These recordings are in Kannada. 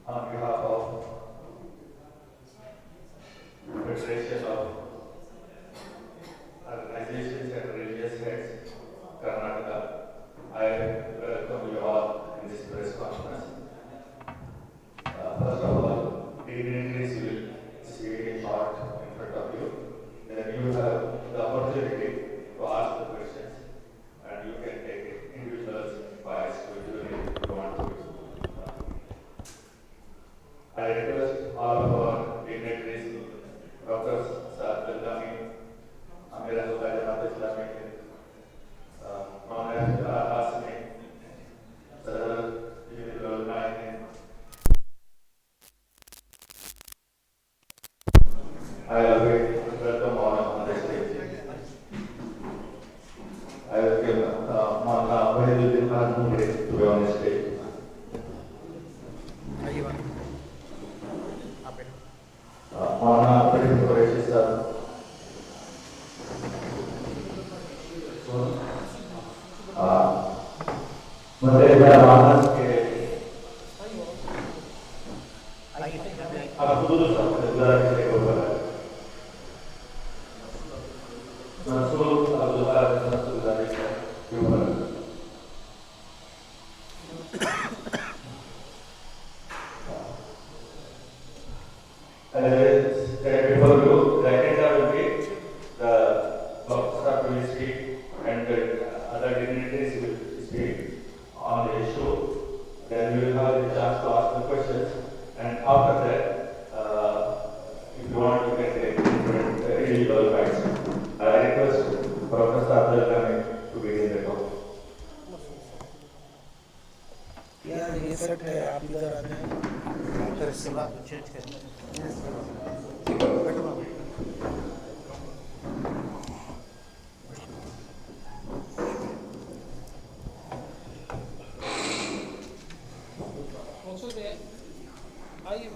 on behalf of Federation of Organizations and Religious Heads, Karnataka, I welcome you all in this press conference. First of all, dignitaries will speak short in front of you. Then you have the opportunity to ask the questions, and you can take it individuals by if you want to. I request all of our dignitaries, doctors, Sadhgami, Amira Sudhajanath Islamic, Halastine, I welcome all on the stage. I welcome Mahiruddin Khan to be on the stage. Before you, the agenda will be the doctor will speak and other dignitaries will speak on the issue. Then we will have the chance to ask the questions, and after that, if you want, you can take different individual rights. I request Professor Abdul to begin the talk. Yeah, ये सेट है आप इधर आते हैं डॉक्टर सेवा चेंज करते Also there, I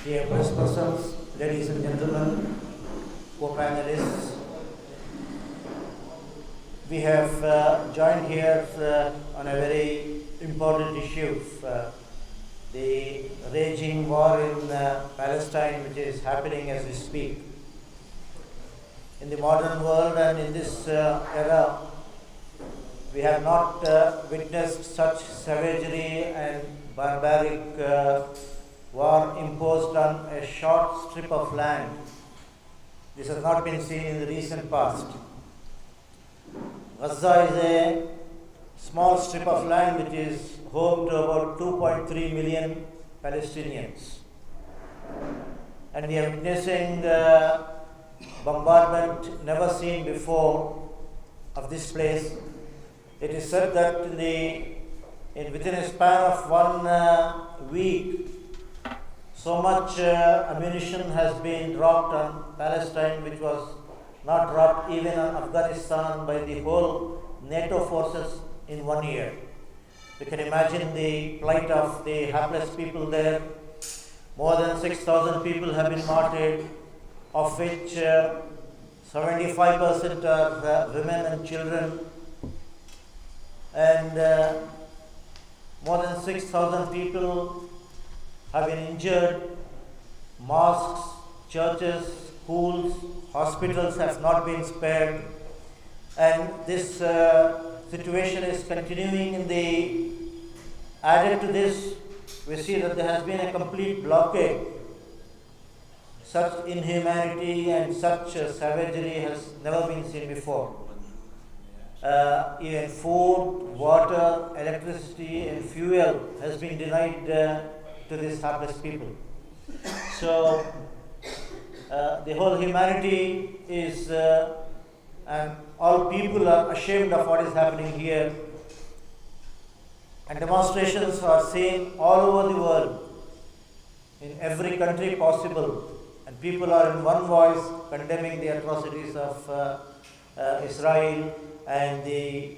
Dear press persons, ladies and gentlemen, co-panelists, we have joined here on a very important issue, the raging war in Palestine, which is happening as we speak. In the modern world and in this era, we have not witnessed such savagery and barbaric war imposed on a short strip of land. This has not been seen in the recent past. Gaza is a small strip of land which is home to about 2.3 million Palestinians. And we are witnessing bombardment never seen before of this place. It is said that within a span of 1 week, so much ammunition has been dropped on Palestine, which was not dropped even on Afghanistan by the whole NATO forces in 1 year. You can imagine the plight of the hapless people there. More than 6,000 people have been martyred, of which 75% are women and children, and more than 6,000 people have been injured. Mosques, churches, schools, hospitals have not been spared, and this situation is continuing added to this, we see that there has been a complete blockade. Such inhumanity and such savagery has never been seen before. Even food, water, electricity and fuel has been denied to these hapless people. So the whole humanity is, and all people are ashamed of what is happening here. And demonstrations are seen all over the world, in every country possible. And people are in one voice condemning the atrocities of Israel and the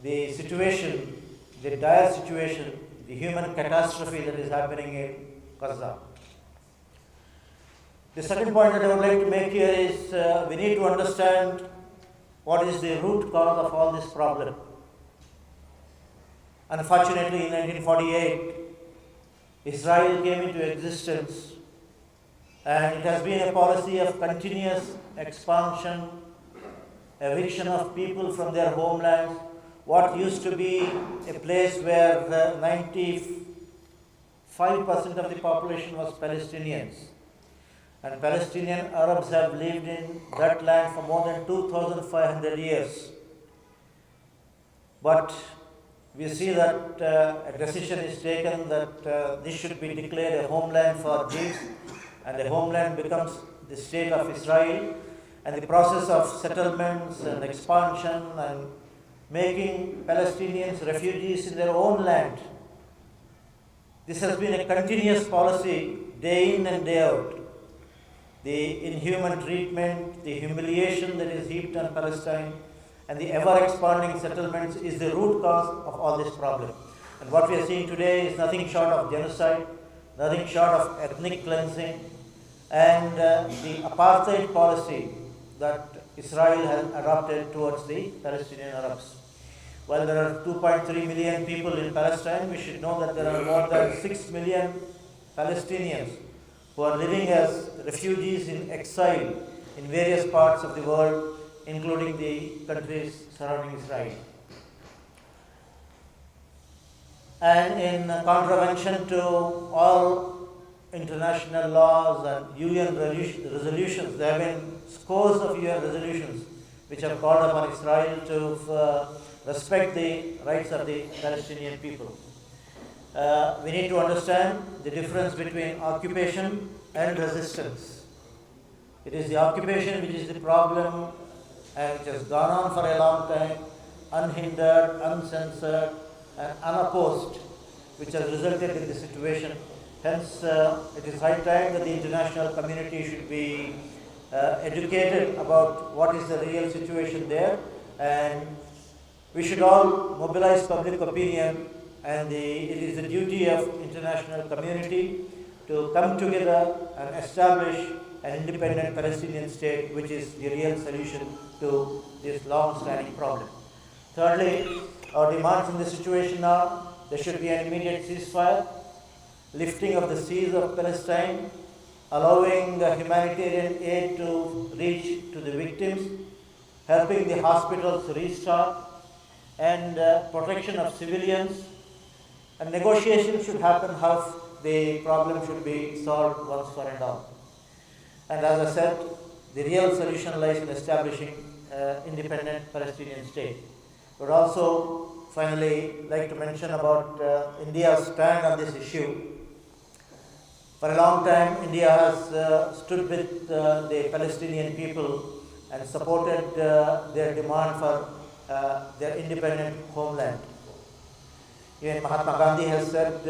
the situation, the dire situation, the human catastrophe that is happening in Gaza. The second point that I would like to make here is we need to understand what is the root cause of all this problem. Unfortunately, in 1948, Israel came into existence, and it has been a policy of continuous expansion, eviction of people from their homelands. What used to be a place where 95% of the population was Palestinians, and Palestinian Arabs have lived in that land for more than 2,500 years. But we see that a decision is taken that this should be declared a homeland for Jews, and the homeland becomes the state of Israel, and the process of settlements and expansion and making Palestinians refugees in their own land. This has been a continuous policy day in and day out. The inhuman treatment, the humiliation that is heaped on Palestine, and the ever-expanding settlements is the root cause of all this problem. And what we are seeing today is nothing short of genocide, nothing short of ethnic cleansing, and the apartheid policy that Israel has adopted towards the Palestinian Arabs. While there are 2.3 million people in Palestine, we should know that there are more than 6 million Palestinians who are living as refugees in exile in various parts of the world, including the countries surrounding Israel. And in contravention to all international laws and UN resolutions, there have been scores of UN resolutions which have called upon Israel to respect the rights of the Palestinian people. We need to understand the difference between occupation and resistance. It is the occupation which is the problem, and which has gone on for a long time, unhindered, uncensored, and unopposed, which has resulted in this situation. Hence, it is high time that the international community should be educated about what is the real situation there, and we should all mobilize public opinion, and it is the duty of international community to come together and establish an independent Palestinian state, which is the real solution to this long-standing problem. Thirdly, our demands in this situation are there should be an immediate ceasefire, lifting of the siege of Palestine, allowing humanitarian aid to reach to the victims, helping the hospitals restart, and protection of civilians, and negotiation should happen how the problem should be solved once for and all. And as I said, the real solution lies in establishing independent Palestinian state. But also, finally, like to mention about India's stand on this issue. For a long time, India has stood with the Palestinian people and supported their demand for their independent homeland. Even Mahatma Gandhi has said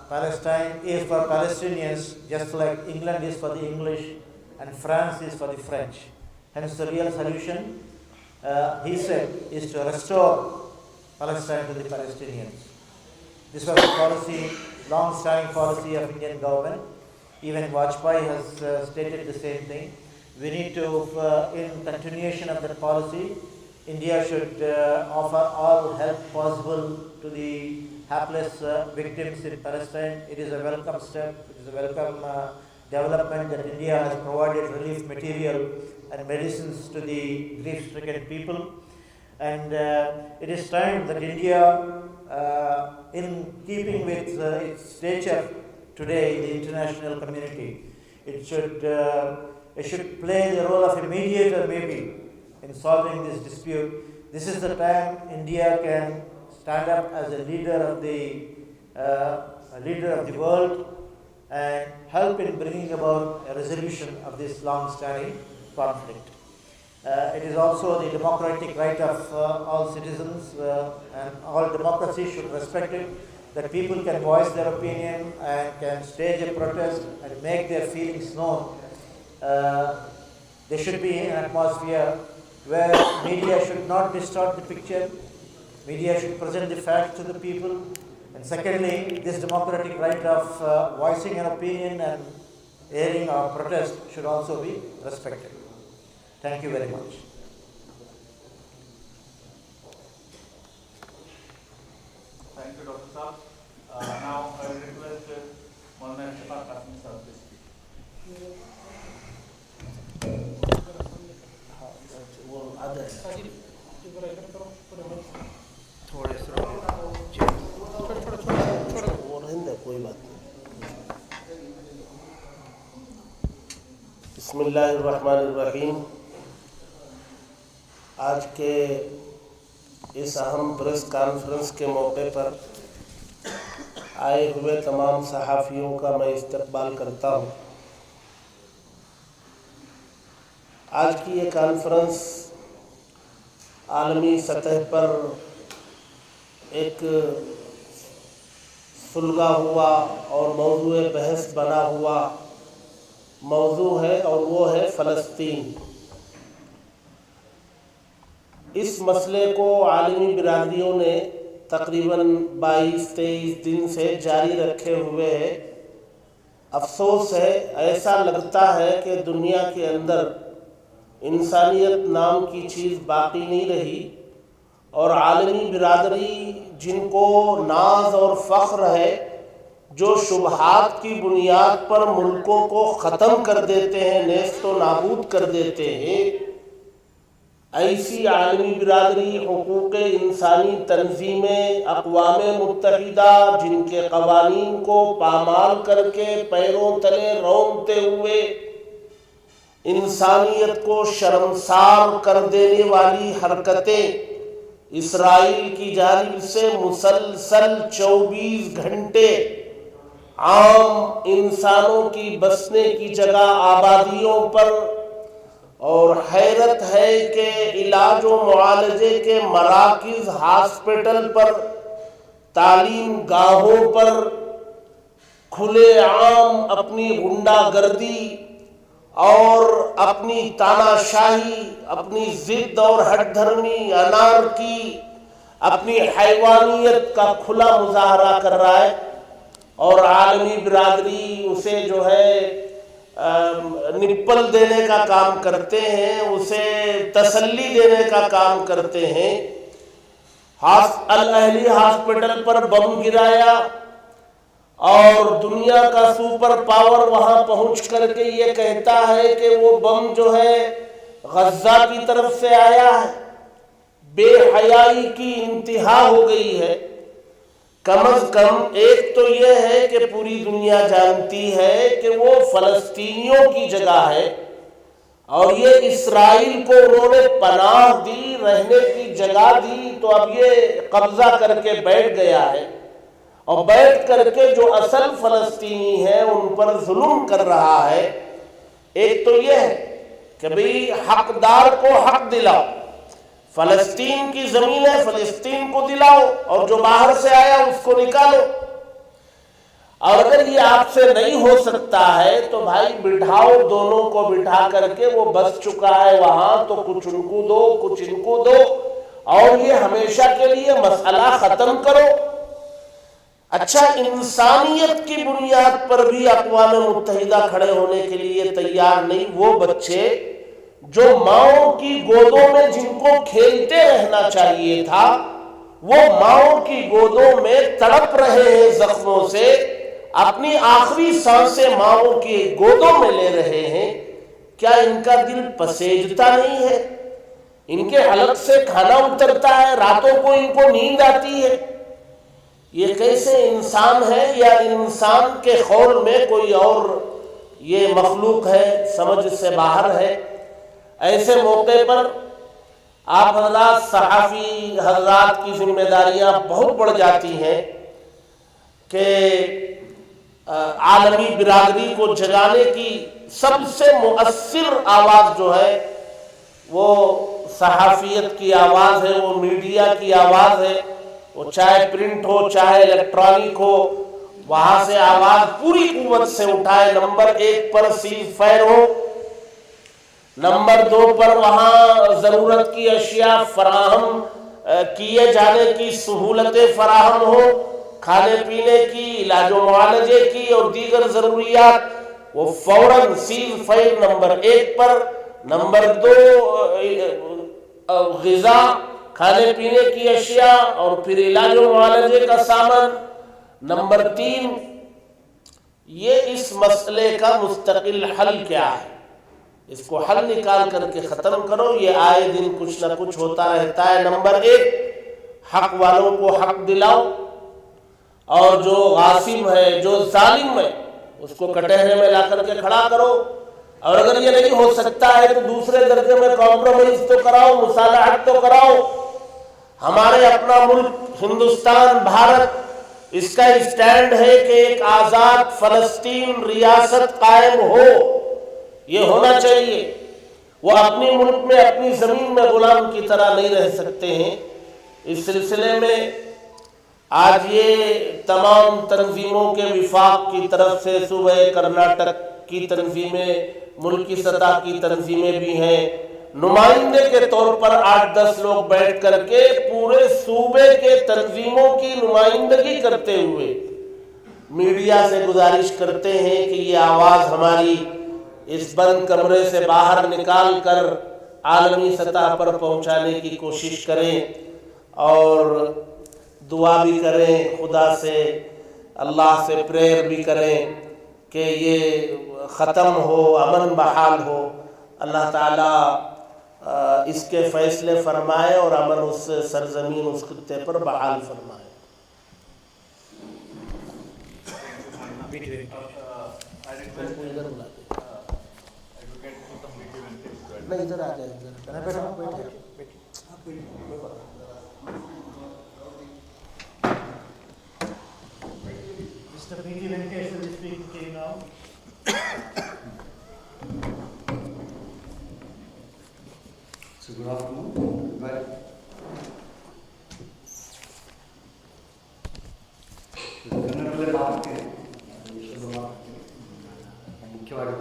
Palestine is for Palestinians just like England is for the English and France is for the French. Hence the real solution, he said, is to restore Palestine to the Palestinians. This was a policy, long-standing policy of Indian government. Even Vajpayee has stated the same thing. We need to, in continuation of that policy, India should offer all help possible to the hapless victims in Palestine. It is a welcome step, it is a welcome development that India has provided relief material and medicines to the grief-stricken people. And it is time that India, in keeping with its stature today in the international community, it should play the role of a mediator maybe in solving this dispute. This is the time India can stand up as a leader of the world and help in bringing about a resolution of this long-standing conflict. It is also the democratic right of all citizens, and all democracies should respect it, that people can voice their opinion and can stage a protest and make their feelings known. There should be an atmosphere where media should not distort the picture. Media should present the facts to the people. And secondly, this democratic right of voicing an opinion and airing our protest should also be respected. Thank you very much. Thank you, Dr. Saab. Now I will request Maulana Ishfaq Qasim Saab to speak. कोई बात नहीं। बिस्मिल्लाहिर्रहमानिर्रहीम। आज के इस अहम प्रेस कॉन्फ्रेंस के मौके पर आए हुए तमाम सहाफ़ियों का मैं इस्तकबाल करता हूँ। आज की ये कॉन्फ्रेंस आलमी सतह पर एक सुलगा हुआ और मौजूए बहस बना हुआ मौजू है और वो है फ़लस्तीन। इस मसले को आलमी बिरादरियों ने तकरीबन 22-23 दिन से जारी रखे हुए है। अफसोस है, ऐसा लगता है कि दुनिया के अंदर इंसानियत नाम की चीज़ बाकी नहीं रही और आलमी बिरादरी जिनको नाज और फ़ख्र है, जो शुबहात की बुनियाद पर मुल्कों को ख़त्म कर देते हैं, नेस्तो नाबूद कर देते हैं, ऐसी आलमी बिरादरी हुकूक़ इंसानी तंजीमें अक़वाम मुत्तहिदा जिनके क़वानीन को पामाल करके पैरों तले रौंदते हुए इंसानियत को शर्मसार कर देने वाली हरकतें इसराइल की जानिब से मुसलसल 24 घंटे आम इंसानों की बसने की जगह आबादियों पर, और हैरत है कि इलाज व मुआलजे के मराकिज़ हॉस्पिटल पर, तालीम गाहों पर खुले आम अपनी गुंडागर्दी और अपनी तानाशाही, अपनी जिद और हठधर्मी, अनारकी, अपनी हैवानियत का खुला मुजाहरा कर रहा है और आलमी बिरादरी उसे जो है निप्पल देने का काम करते हैं, उसे तसल्ली देने का काम करते हैं। अल अहली हॉस्पिटल पर बम गिराया और दुनिया का सुपर पावर वहां पहुंच करके ये कहता है कि वो बम जो है गज्जा की तरफ से आया है। बेहयाई की इंतहा हो गई है। कम अज कम एक तो ये है कि पूरी दुनिया जानती है कि वो फलस्तीनियों की जगह है और ये इसराइल को उन्होंने पनाह दी, रहने की जगह दी, तो अब ये कब्जा करके बैठ गया है और बैठ करके जो असल फलस्तीनी है उन पर जुल्म कर रहा है। एक तो यह है कि भाई हकदार को हक दिलाओ, फलस्तीन की जमीन है, फलस्तीन को दिलाओ और जो बाहर से आया उसको निकालो। और अगर ये आपसे नहीं हो सकता है तो भाई बिठाओ, दोनों को बिठा करके, वो बस चुका है वहां तो कुछ उनको दो कुछ इनको दो और ये हमेशा के लिए मसला खत्म करो। अच्छा, इंसानियत की बुनियाद पर भी अक़वाम मुत्तहिदा खड़े होने के लिए तैयार नहीं। वो बच्चे जो माओ की गोदों में जिनको खेलते रहना चाहिए था, वो माओ की गोदों में तड़प रहे हैं जख्मों से, अपनी आखिरी सांसें माओ की गोदों में ले रहे हैं। क्या इनका दिल पसेजता नहीं है? इनके हलक से खाना उतरता है, रातों को इनको नींद आती है? ये कैसे इंसान है या इंसान के खौल में कोई और ये मखलूक है, समझ से बाहर है। ऐसे मौके पर आप हज़रात सहाफ़ी हज़रात की जिम्मेदारियां बहुत बढ़ जाती हैं कि आलमी बिरादरी को जगाने की सबसे मुअस्सिर आवाज़ जो है वो सहाफ़ियत की आवाज़ है, वो मीडिया की आवाज़ है। वो चाहे प्रिंट हो चाहे इलेक्ट्रॉनिक हो, वहां से आवाज पूरी कुव्वत से उठाए। नंबर 1 पर सीज़ फायर हो, नंबर 2 पर वहाँ ज़रूरत की अशिया फराहम किए जाने की सहूलतें फराहम हो, खाने पीने की, इलाजो मुआलजे की और दीगर ज़रूरियात वो फौरन सीज फाइल नंबर 1 पर। नंबर 2 ग़िज़ा, खाने पीने की अशिया और फिर इलाजो मुआलजे का सामान। नंबर 3 ये इस मसले का मुस्तकिल हल क्या है, इसको हल निकाल करके ख़त्म करो। ये आए दिन कुछ ना कुछ होता रहता है। नंबर 1 हक वालों को हक दिलाओ और जो गासिम है, जो जालिम है, उसको कटहरे में ला करके खड़ा करो। और अगर ये नहीं हो सकता है तो दूसरे दर्जे में कॉम्प्रोमाइज तो कराओ, मुसालहत तो कराओ। हमारे अपना मुल्क हिंदुस्तान भारत, इसका स्टैंड है कि एक आज़ाद फ़लस्तीन रियासत कायम हो, ये होना चाहिए। वो अपने मुल्क में अपनी ज़मीन में गुलाम की तरह नहीं रह सकते हैं। इस सिलसिले में आज ये तमाम तंजीमों के विफाक की तरफ से सूबे कर्नाटक की तंजीमें, मुल्की सतह की तंजीमें भी हैं, नुमाइंदे के तौर पर 8-10 लोग बैठ करके पूरे सूबे के तंजीमों की नुमाइंदगी करते हुए मीडिया से गुजारिश करते हैं कि ये आवाज़ हमारी इस बंद कमरे से बाहर निकाल कर आलमी सतह पर पहुंचाने की कोशिश करें और दुआ भी करें, खुदा से, अल्लाह से प्रेयर भी करें कि ये ख़त्म हो, अमन बहाल हो। अल्लाह ताला इसके फ़ैसले फरमाए और अमन उस सरजमीन, उस खित्ते पर बहाल फरमाए। नहीं, इधर आ जाए, इधर Mr. P.T. Venkatesh will be speaking now. So good afternoon, everybody. ಕನ್ನಡದಲ್ಲೇ ಮಾತಾಡ್ತೀನಿ, ಮುಖ್ಯವಾಗಿ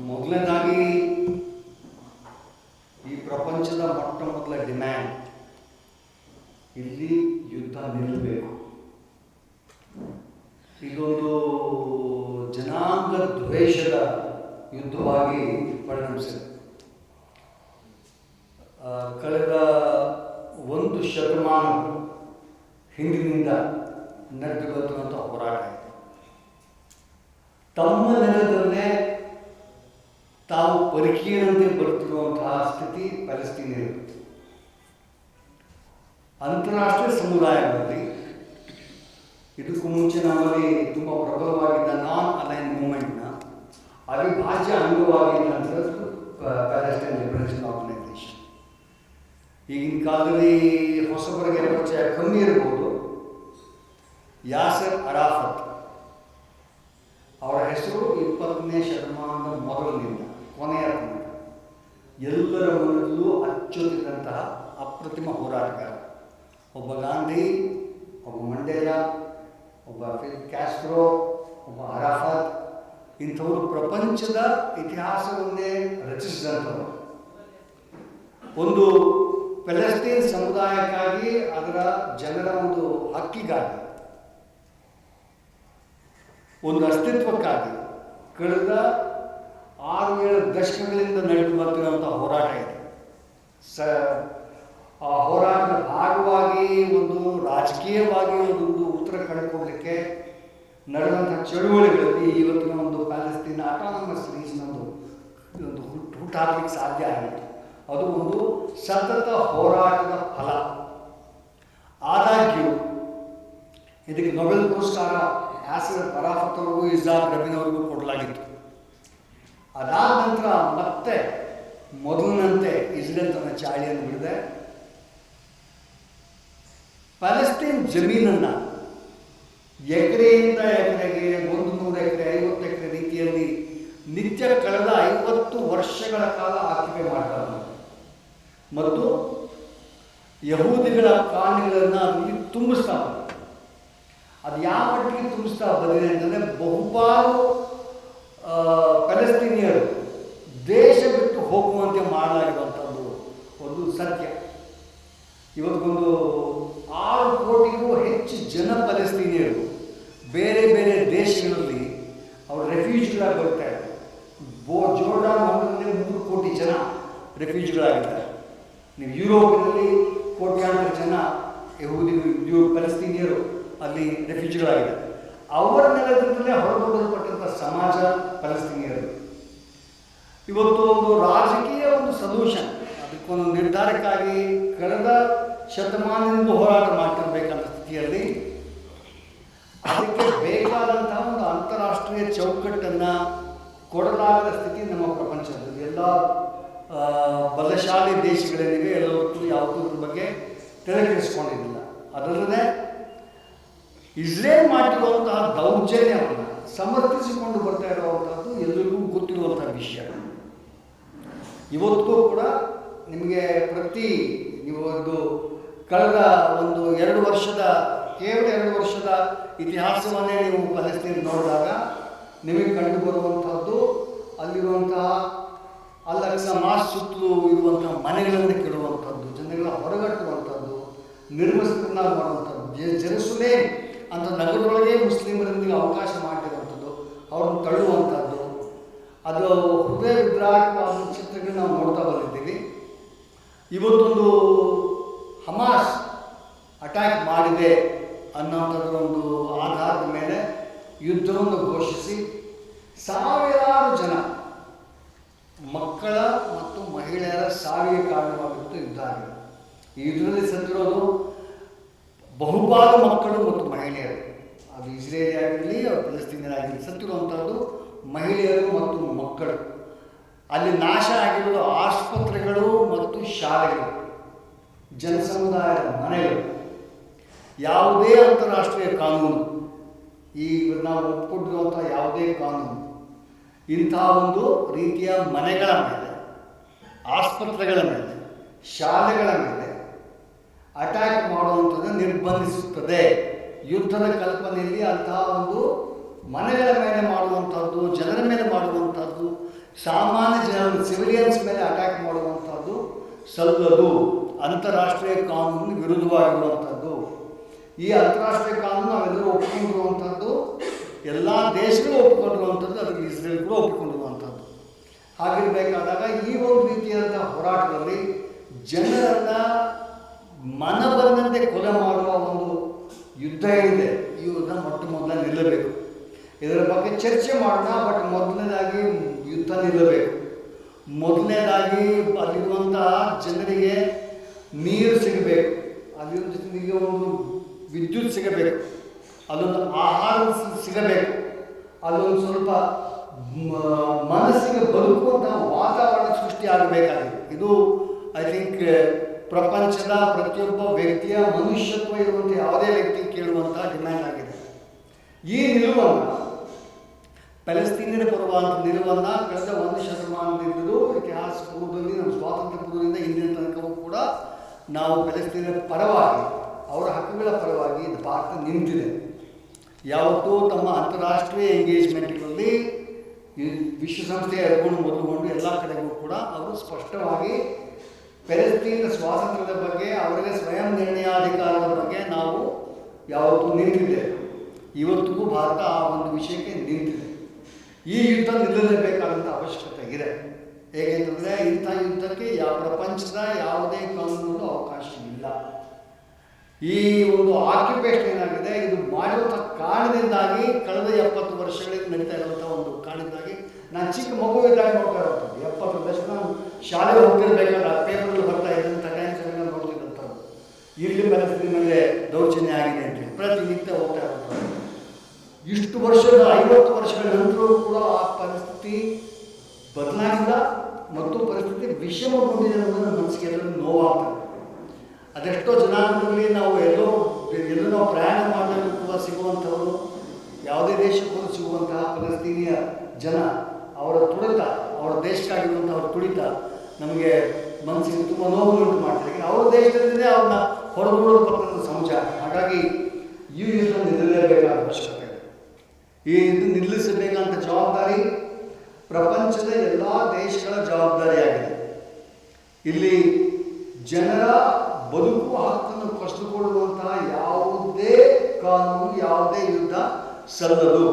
ಮೊದಲನೇದಾಗಿ ಈ ಪ್ರಪಂಚದ ಮೊಟ್ಟ ಮೊದಲ ಡಿಮ್ಯಾಂಡ್ ಇಲ್ಲಿ ಯುದ್ಧ ನಿಲ್ಲಬೇಕು. ಇದೊಂದು ಜನಾಂಗ ದ್ವೇಷದ ಯುದ್ಧವಾಗಿ ಪರಿಣಮಿಸಿದೆ. ಕಳೆದ 1 ಶತಮಾನ ಹಿಂದಿನಿಂದ ನಡೆದು ಬಂದಿರುವಂಥ ಹೋರಾಟ ಇದೆ. ತಮ್ಮ ನೆಲದಲ್ಲೇ ತಾವು ಪರಿಕೀಯರಂತೆ ಬರುತ್ತಿರುವಂತಹ ಸ್ಥಿತಿ ಪ್ಯಾಲೆಸ್ತೀನಿಯರು. ಅಂತಾರಾಷ್ಟ್ರೀಯ ಸಮುದಾಯದಲ್ಲಿ ಇದಕ್ಕೂ ಮುಂಚೆ ನಮ್ಮಲ್ಲಿ ತುಂಬ ಪ್ರಬಲವಾಗಿದ್ದ ನಾನ್ ಅಲೈನ್ ಮೂವ್ಮೆಂಟ್ನ ಅವಿಭಾಜ್ಯ ಅಂಗವಾಗಿ ನಂತರದ್ದು ಪ್ಯಾಲೆಸ್ಟೈನ್ ಲಿಬರೇಷನ್ ಆರ್ಗನೈಸೇಷನ್. ಈಗಿನ ಕಾಲದಲ್ಲಿ ಹೊಸಬರಿಗೆ ಪರಿಚಯ ಕಮ್ಮಿ ಇರ್ಬೋದು. ಯಾಸರ್ ಅರಾಫತ್ ಅವರ ಹೆಸರು 20ನೇ ಶತಮಾನದ ಮೊದಲಿನಿಂದ ಕೊನೆಯ ತನಕ ಎಲ್ಲರ ಮನದಲ್ಲೂ ಅಚ್ಚೊತ್ತಿದಂತಹ ಅಪ್ರತಿಮ ಹೋರಾಟಗಾರ. ಒಬ್ಬ ಗಾಂಧಿ, ಒಬ್ಬ ಮಂಡೇಲಾ, ಒಬ್ಬ ಫಿಲ್ ಕ್ಯಾಸ್ಟ್ರೋ, ಒಬ್ಬ ಅರಾಫತ್, ಇಂಥವರು ಪ್ರಪಂಚದ ಇತಿಹಾಸವನ್ನೇ ರಚಿಸಿದಂಥವರು. ಒಂದು ಪ್ಯಾಲೆಸ್ತೀನ್ ಸಮುದಾಯಕ್ಕಾಗಿ, ಅದರ ಜನರ ಒಂದು ಹಕ್ಕಿಗಾಗಿ, ಒಂದು ಅಸ್ತಿತ್ವಕ್ಕಾಗಿ ಕಳೆದ 6-7 ದಶಕಗಳಿಂದ ನಡೆದು ಬರ್ತಿರುವಂಥ ಹೋರಾಟ ಇದೆ. ಆ ಹೋರಾಟದ ಭಾಗವಾಗಿ ಒಂದು ರಾಜಕೀಯವಾಗಿ ಒಂದು ಉತ್ತರ ಕಂಡುಕೊಳ್ಳಲಿಕ್ಕೆ ನಡೆದಂಥ ಚಳುವಳಿಗಳಲ್ಲಿ ಇವತ್ತಿನ ಒಂದು ಪ್ಯಾಲೆಸ್ತೀನ್ ಆಟಾನಮಸ್ ರೀಜ್ನ ಒಂದು ಹುಟ್ಟಾಕಲಿಕ್ಕೆ ಸಾಧ್ಯ ಆಗಿತ್ತು. ಅದು ಒಂದು ಸತತ ಹೋರಾಟದ ಫಲ. ಆದಾಗ್ಯೂ ಇದಕ್ಕೆ ನೊಬೆಲ್ ಪುರಸ್ಕಾರ ಯಾಸರ್ ಅರಾಫತ್ ಅವರಿಗೂ ಇಸಾಕ್ ರಬಿನ್ ಅವರಿಗೂ ಕೊಡಲಾಗಿತ್ತು. ಅದಾದ ನಂತರ ಮತ್ತೆ ಮೊದಲಿನಂತೆ ಇಸ್ರೇಲ್ ತನ್ನ ಚಾಳಿಯನ್ನು ಬಿಡದೆ ಪ್ಯಾಲೆಸ್ತೀನ್ ಜಮೀನನ್ನು ಎಕರೆಯಿಂದ ಎಕರೆಗೆ 100 ಎಕರೆ, 50 ಎಕರೆ ರೀತಿಯಲ್ಲಿ ನಿತ್ಯ ಕಳೆದ 50 ವರ್ಷಗಳ ಕಾಲ ಆಕ್ಯುಪೈ ಮಾಡ್ತಾರೆ ಮತ್ತು ಯಹೂದಿಗಳ ಕಾಲನಿಗಳನ್ನು ಅದರಲ್ಲಿ ತುಂಬಿಸ್ತಾ ಬಂದಿದೆ. ಅದು ಯಾವ ಮಟ್ಟಿಗೆ ತುಂಬಿಸ್ತಾ ಬಂದಿದೆ ಅಂತಂದರೆ ಬಹುಪಾಲು ಪ್ಯಾಲೆಸ್ತೀನಿಯರು ದೇಶ ಬಿಟ್ಟು ಹೋಗುವಂತೆ ಮಾಡಲಾಗಿರುವಂಥದ್ದು ಒಂದು ಸತ್ಯ. ಇವತ್ತೊಂದು 6 ಕೋಟಿಗೂ ಹೆಚ್ಚು ಜನ ಪ್ಯಾಲೆಸ್ತೀನಿಯರು ಬೇರೆ ಬೇರೆ ದೇಶಗಳಲ್ಲಿ ಅವರು ರೆಫ್ಯೂಜಿಗಳಾಗಿ ಬರ್ತಾ ಇದ್ದಾರೆ. ಜೋರ್ಡಾನ್ ಒಂದರಲ್ಲಿ 3 ಕೋಟಿ ಜನ ರೆಫ್ಯೂಜಿಗಳಾಗಿದ್ದಾರೆ. ನೀವು ಯುರೋಪಿನಲ್ಲಿ ಕೋಟ್ಯಾಂತರ ಜನ ಪ್ಯಾಲೆಸ್ತೀನಿಯರು ಅಲ್ಲಿ ರೆಫ್ಯೂಜಿಗಳಾಗಿದ್ದಾರೆ. ಅವರ ನೆಲದಿಂದಲೇ ಹೊರಗೊಳ್ಳಲ್ಪಟ್ಟಂಥ ಸಮಾಜ ಪ್ಯಾಲೆಸ್ತೀನಿಯರು. ಇವತ್ತು ಒಂದು ರಾಜಕೀಯ ಒಂದು ಸೊಲ್ಯೂಷನ್, ಅದಕ್ಕೊಂದು ನಿರ್ಧಾರಕ್ಕಾಗಿ ಕಳೆದ ಶತಮಾನದಿಂದ ಹೋರಾಟ ಮಾಡ್ತಿರ್ಬೇಕಂತ ಸ್ಥಿತಿಯಲ್ಲಿ ಅದಕ್ಕೆ ಬೇಕಾದಂತಹ ಒಂದು ಅಂತಾರಾಷ್ಟ್ರೀಯ ಚೌಕಟ್ಟನ್ನು ಕೊಡಲಾಗದ ಸ್ಥಿತಿ ನಮ್ಮ ಪ್ರಪಂಚದಲ್ಲಿ ಎಲ್ಲ ಬಲಶಾಲಿ ದೇಶಗಳೇನಿವೆ ಎಲ್ಲವಕ್ಕೂ ಯಾವುದೂ ಬಗ್ಗೆ ತಲೆಕೆಡಿಸ್ಕೊಂಡಿದ್ದಿಲ್ಲ. ಅದಲ್ಲದೆ ಇಸ್ರೇಲ್ ಮಾಡಿರುವಂತಹ ದೌರ್ಜನ್ಯವನ್ನು ಸಮರ್ಥಿಸಿಕೊಂಡು ಬರ್ತಾ ಇರುವಂಥದ್ದು ಎಲ್ಲರಿಗೂ ಗೊತ್ತಿರುವಂಥ ವಿಷಯ. ಇವತ್ತಿಗೂ ಕೂಡ ನಿಮಗೆ ನೀವು ಒಂದು ಕಳೆದ ಒಂದು 2 ವರ್ಷದ ಕೇವಲ 2 ವರ್ಷದ ಇತಿಹಾಸವನ್ನೇ ನೀವು ಪ್ಯಾಲೆಸ್ತೀನ್ ನೋಡಿದಾಗ ನಿಮಗೆ ಕಂಡು ಬರುವಂಥದ್ದು ಅಲ್ಲಿರುವಂತಹ ಅಲ್ ಅಕ್ಸಾ ಮಾಸ್ಕ್ ಸುತ್ತಲೂ ಇರುವಂತಹ ಮನೆಗಳನ್ನು ಕೆಡುವಂಥದ್ದು, ಜನಗಳ ಹೊರಗಟ್ಟುವಂಥದ್ದು, ನಿರ್ವಸನ ಮಾಡುವಂಥದ್ದು, ಜೆರುಸಲೇಮ್ ಅಂತ ನಗರದೊಳಗೆ ಮುಸ್ಲಿಮರಿಗೆ ಅವಕಾಶ ಮಾಡಿರುವಂಥದ್ದು, ಅವ್ರನ್ನ ತಳ್ಳುವಂಥದ್ದು, ಅದು ಹೃದಯ ವಿದ್ರಾವಕವಾದ ಚಿತ್ರಗಳನ್ನ ನಾವು ನೋಡ್ತಾ ಬಂದಿದ್ದೀವಿ. ಇವತ್ತೊಂದು ಹಮಾಸ್ ಅಟ್ಯಾಕ್ ಮಾಡಿದೆ ಅನ್ನೋಂಥದ್ರ ಒಂದು ಆಧಾರದ ಮೇಲೆ ಯುದ್ಧವನ್ನು ಘೋಷಿಸಿ ಸಾವಿರಾರು ಜನ ಮಕ್ಕಳ ಮತ್ತು ಮಹಿಳೆಯರ ಸಾವಿಗೆ ಕಾರಣವಾಗಿತ್ತು ಯುದ್ಧ ಆಗಿದೆ. ಈ ಯುದ್ಧದಲ್ಲಿ ಸತ್ತಿರೋದು ಬಹುಪಾಲು ಮಕ್ಕಳು ಮತ್ತು ಮಹಿಳೆಯರು. ಅದು ಇಸ್ರೇಲಿ ಆಗಿರಲಿ ಅವ್ರು ಪ್ಯಾಲೆಸ್ತೀನಿಯರಾಗಿರಲಿ, ಸತ್ತಿರುವಂಥದ್ದು ಮಹಿಳೆಯರು ಮತ್ತು ಮಕ್ಕಳು. ಅಲ್ಲಿ ನಾಶ ಆಗಿರೋದು ಆಸ್ಪತ್ರೆಗಳು ಮತ್ತು ಶಾಲೆಗಳು, ಜನಸಮುದಾಯದ ಮನೆಗಳು. ಯಾವುದೇ ಅಂತಾರಾಷ್ಟ್ರೀಯ ಕಾನೂನು, ಈ ನಾವು ಒಪ್ಪಿಕೊಂಡಿರುವಂಥ ಯಾವುದೇ ಕಾನೂನು ಇಂತಹ ಒಂದು ರೀತಿಯ ಮನೆಗಳ ಮೇಲೆ, ಆಸ್ಪತ್ರೆಗಳ ಮೇಲೆ, ಶಾಲೆಗಳ ಮೇಲೆ ಅಟ್ಯಾಕ್ ಮಾಡುವಂಥದ್ದನ್ನು ನಿರ್ಬಂಧಿಸುತ್ತದೆ. ಯುದ್ಧದ ಕಲ್ಪನೆಯಲ್ಲಿ ಅಂತಹ ಒಂದು ಮನೆಗಳ ಮೇಲೆ ಮಾಡುವಂಥದ್ದು, ಜನರ ಮೇಲೆ ಮಾಡುವಂಥದ್ದು, ಸಾಮಾನ್ಯ ಜನರ ಸಿವಿಲಿಯನ್ಸ್ ಮೇಲೆ ಅಟ್ಯಾಕ್ ಮಾಡುವಂಥದ್ದು ಸಲ್ಲದು. ಅಂತಾರಾಷ್ಟ್ರೀಯ ಕಾನೂನಿನ ವಿರುದ್ಧವಾಗಿರುವಂಥದ್ದು. ಈ ಅಂತಾರಾಷ್ಟ್ರೀಯ ಕಾನೂನು ನಾವೆಲ್ಲರೂ ಒಪ್ಪಿಕೊಂಡಿರುವಂಥದ್ದು, ಎಲ್ಲ ದೇಶಗಳು ಒಪ್ಪಿಕೊಂಡಿರುವಂಥದ್ದು, ಅದಕ್ಕೆ ಇಸ್ರೇಲ್ ಕೂಡ ಒಪ್ಪಿಕೊಂಡಿರುವಂಥದ್ದು. ಹಾಗಿರಬೇಕಾದಾಗ ಈ ಒಂದು ರೀತಿಯಾದಂಥ ಹೋರಾಟದಲ್ಲಿ ಜನರನ್ನು ಮನ ಬಂದಂತೆ ಕೊಲೆ ಮಾಡುವ ಒಂದು ಯುದ್ಧ ಏನಿದೆ, ಈ ಯುದ್ಧ ಮೊದಲ ನಿಲ್ಲಬೇಕು. ಇದರ ಬಗ್ಗೆ ಚರ್ಚೆ ಮಾಡೋಣ. ಬಟ್ ಮೊದಲನೇದಾಗಿ ಯುದ್ಧ ನಿಲ್ಲಬೇಕು. ಮೊದಲನೇದಾಗಿ ಅಲ್ಲಿರುವಂತಹ ಜನರಿಗೆ ನೀರು ಸಿಗಬೇಕು, ಅಲ್ಲಿರುವ ಒಂದು ವಿದ್ಯುತ್ ಸಿಗಬೇಕು, ಅಲ್ಲೊಂದು ಆಹಾರ ಸಿಗಬೇಕು, ಅಲ್ಲೊಂದು ಸ್ವಲ್ಪ ಮನಸ್ಸಿಗೆ ಬದುಕುವಂತಹ ವಾತಾವರಣ ಸೃಷ್ಟಿಯಾಗಬೇಕಾಗಿದೆ. ಇದು ಐ ಥಿಂಕ್ ಪ್ರಪಂಚದ ಪ್ರತಿಯೊಬ್ಬ ವ್ಯಕ್ತಿಯ ಮನುಷ್ಯತ್ವ ಇರುವಂಥ ಯಾವುದೇ ವ್ಯಕ್ತಿ ಕೇಳುವಂತಹ ಡಿಮ್ಯಾಂಡ್ ಆಗಿದೆ. ಈ ನಿಲುವನ್ನು ಪ್ಯಾಲೆಸ್ತೀನಿಯರ ಪರವಾದ ನಿಲುವನ್ನು ಕಳೆದ 1 ಶತಮಾನದಿಂದಲೂ ಇತಿಹಾಸ ಪೂರ್ವದಲ್ಲಿ, ನಮ್ಮ ಸ್ವಾತಂತ್ರ್ಯ ಪೂರ್ವದಿಂದ ಇಂದಿನ ತನಕವೂ ಕೂಡ ನಾವು ಪ್ಯಾಲೆಸ್ತೀನಿಯರ ಪರವಾಗಿ, ಅವರ ಹಕ್ಕುಗಳ ಪರವಾಗಿ ಭಾರತ ನಿಂತಿದೆ. ಯಾವತ್ತೂ ತಮ್ಮ ಅಂತಾರಾಷ್ಟ್ರೀಯ ಎಂಗೇಜ್ಮೆಂಟ್ಗಳಲ್ಲಿ ವಿಶ್ವಸಂಸ್ಥೆಯ ಮೊದಲುಗೊಂಡು ಎಲ್ಲ ಕಡೆಗೂ ಕೂಡ ಅವರು ಸ್ಪಷ್ಟವಾಗಿ ಪ್ಯಾಲೆಸ್ತೀನ್ ಸ್ವಾತಂತ್ರ್ಯದ ಬಗ್ಗೆ, ಅವರಿಗೆ ಸ್ವಯಂ ನಿರ್ಣಯಾಧಿಕಾರದ ಬಗ್ಗೆ ನಾವು ಯಾವತ್ತೂ ನಿಂತಿದ್ದೇವೆ. ಇವತ್ತಿಗೂ ಭಾರತ ಆ ಒಂದು ವಿಷಯಕ್ಕೆ ನಿಂತಿದೆ. ಈ ಯುದ್ಧ ನಿಲ್ಲಲೇಬೇಕಾದಂಥ ಅವಶ್ಯಕತೆ ಇದೆ. ಹೇಗೆಂತಂದರೆ ಇಂಥ ಯುದ್ಧಕ್ಕೆ ಪ್ರಪಂಚದ ಯಾವುದೇ ಕಾನೂನಲ್ಲೂ ಅವಕಾಶ ಇಲ್ಲ. ಈ ಒಂದು ಆಕ್ಯುಪೇಷನ್ ಏನಾಗಿದೆ, ಇದು ಮಾಡುವಂಥ ಕಾರಣದಿಂದಾಗಿ ಕಳೆದ 70 ವರ್ಷಗಳಿಂದ ನಡೀತಾ ಇರುವಂಥ ಒಂದು ಕಾರಣದಿಂದಾಗಿ ನಾನು ಚಿಕ್ಕ ಮಗುವಿದ್ದಾಗ ನೋಡ್ತಾ ಇರೋದು. 70 ವರ್ಷ ನಾನು ಶಾಲೆ ಹೋಗ್ತಿರ್ಬೇಕಾದ್ರೆ ಪೇಪರಲ್ಲಿ ಬರ್ತಾ ಇದ್ದಂಥ ಟೈಮ್ಸಲ್ಲಿ ನೋಡ್ತಿದ್ದಂಥದ್ದು ಇಲ್ಲಿ ಪ್ಯಾಲೆಸ್ತೀನ್ ಮೇಲೆ ದೌರ್ಜನ್ಯ ಆಗಿದೆ ಅಂತೇಳಿ ಪ್ರತಿನಿತ್ಯ ಹೋಗ್ತಾ ಇರ್ತಾರೆ. ಇಷ್ಟು ವರ್ಷದ 50 ವರ್ಷಗಳ ನಂತರವೂ ಕೂಡ ಆ ಪರಿಸ್ಥಿತಿ ಬದಲಾಗಿಲ್ಲ ಮತ್ತು ಪರಿಸ್ಥಿತಿ ವಿಷಮಗೊಂಡಿದೆ ಅನ್ನೋದು ನನ್ನ ಮನಸ್ಸಿಗೆ ಎಲ್ಲರೂ ನೋವಾಗ್ತದೆ. ಅದೆಷ್ಟೋ ಜನಾಂಗದಲ್ಲಿ ನಾವು ಎಲ್ಲೋ ನಾವು ಪ್ರಯಾಣ ಮಾಡಲು ಕೂಡ ಸಿಗುವಂಥವರು, ಯಾವುದೇ ದೇಶಕ್ಕೂ ಸಿಗುವಂತಹ ಪ್ಯಾಲೆಸ್ತೀನಿಯ ಜನ, ಅವರ ತುಳಿತ, ಅವರ ದೇಶಕ್ಕಾಗಿರುವಂಥ ಅವರ ತುಳಿತ ನಮಗೆ ಮನಸ್ಸಿಗೆ ತುಂಬ ನೋವುಂಟು ಮಾಡ್ತಾರೆ. ಅವರ ದೇಶದಲ್ಲಿದೆ ಅವ್ರನ್ನ ಹೊರದೂಡಲ್ಪಟ್ಟಂಥ ಸಮಾಜ. ಹಾಗಾಗಿ ಈ ಯುದ್ಧ ನಿಲ್ಲಲೇಬೇಕಾದ ಅವಶ್ಯಕತೆ ಇದೆ. ಈ ಇದು ನಿಲ್ಲಿಸಬೇಕಂತ ಜವಾಬ್ದಾರಿ ಪ್ರಪಂಚದ ಎಲ್ಲ ದೇಶಗಳ ಜವಾಬ್ದಾರಿಯಾಗಿದೆ. ಇಲ್ಲಿ ಜನರ ಬದುಕುವ ಹಕ್ಕನ್ನು ಕಸಿದುಕೊಳ್ಳುವಂತಹ ಯಾವುದೇ ಕಾನೂನು, ಯಾವುದೇ ಯುದ್ಧ ಸಲ್ಲದು.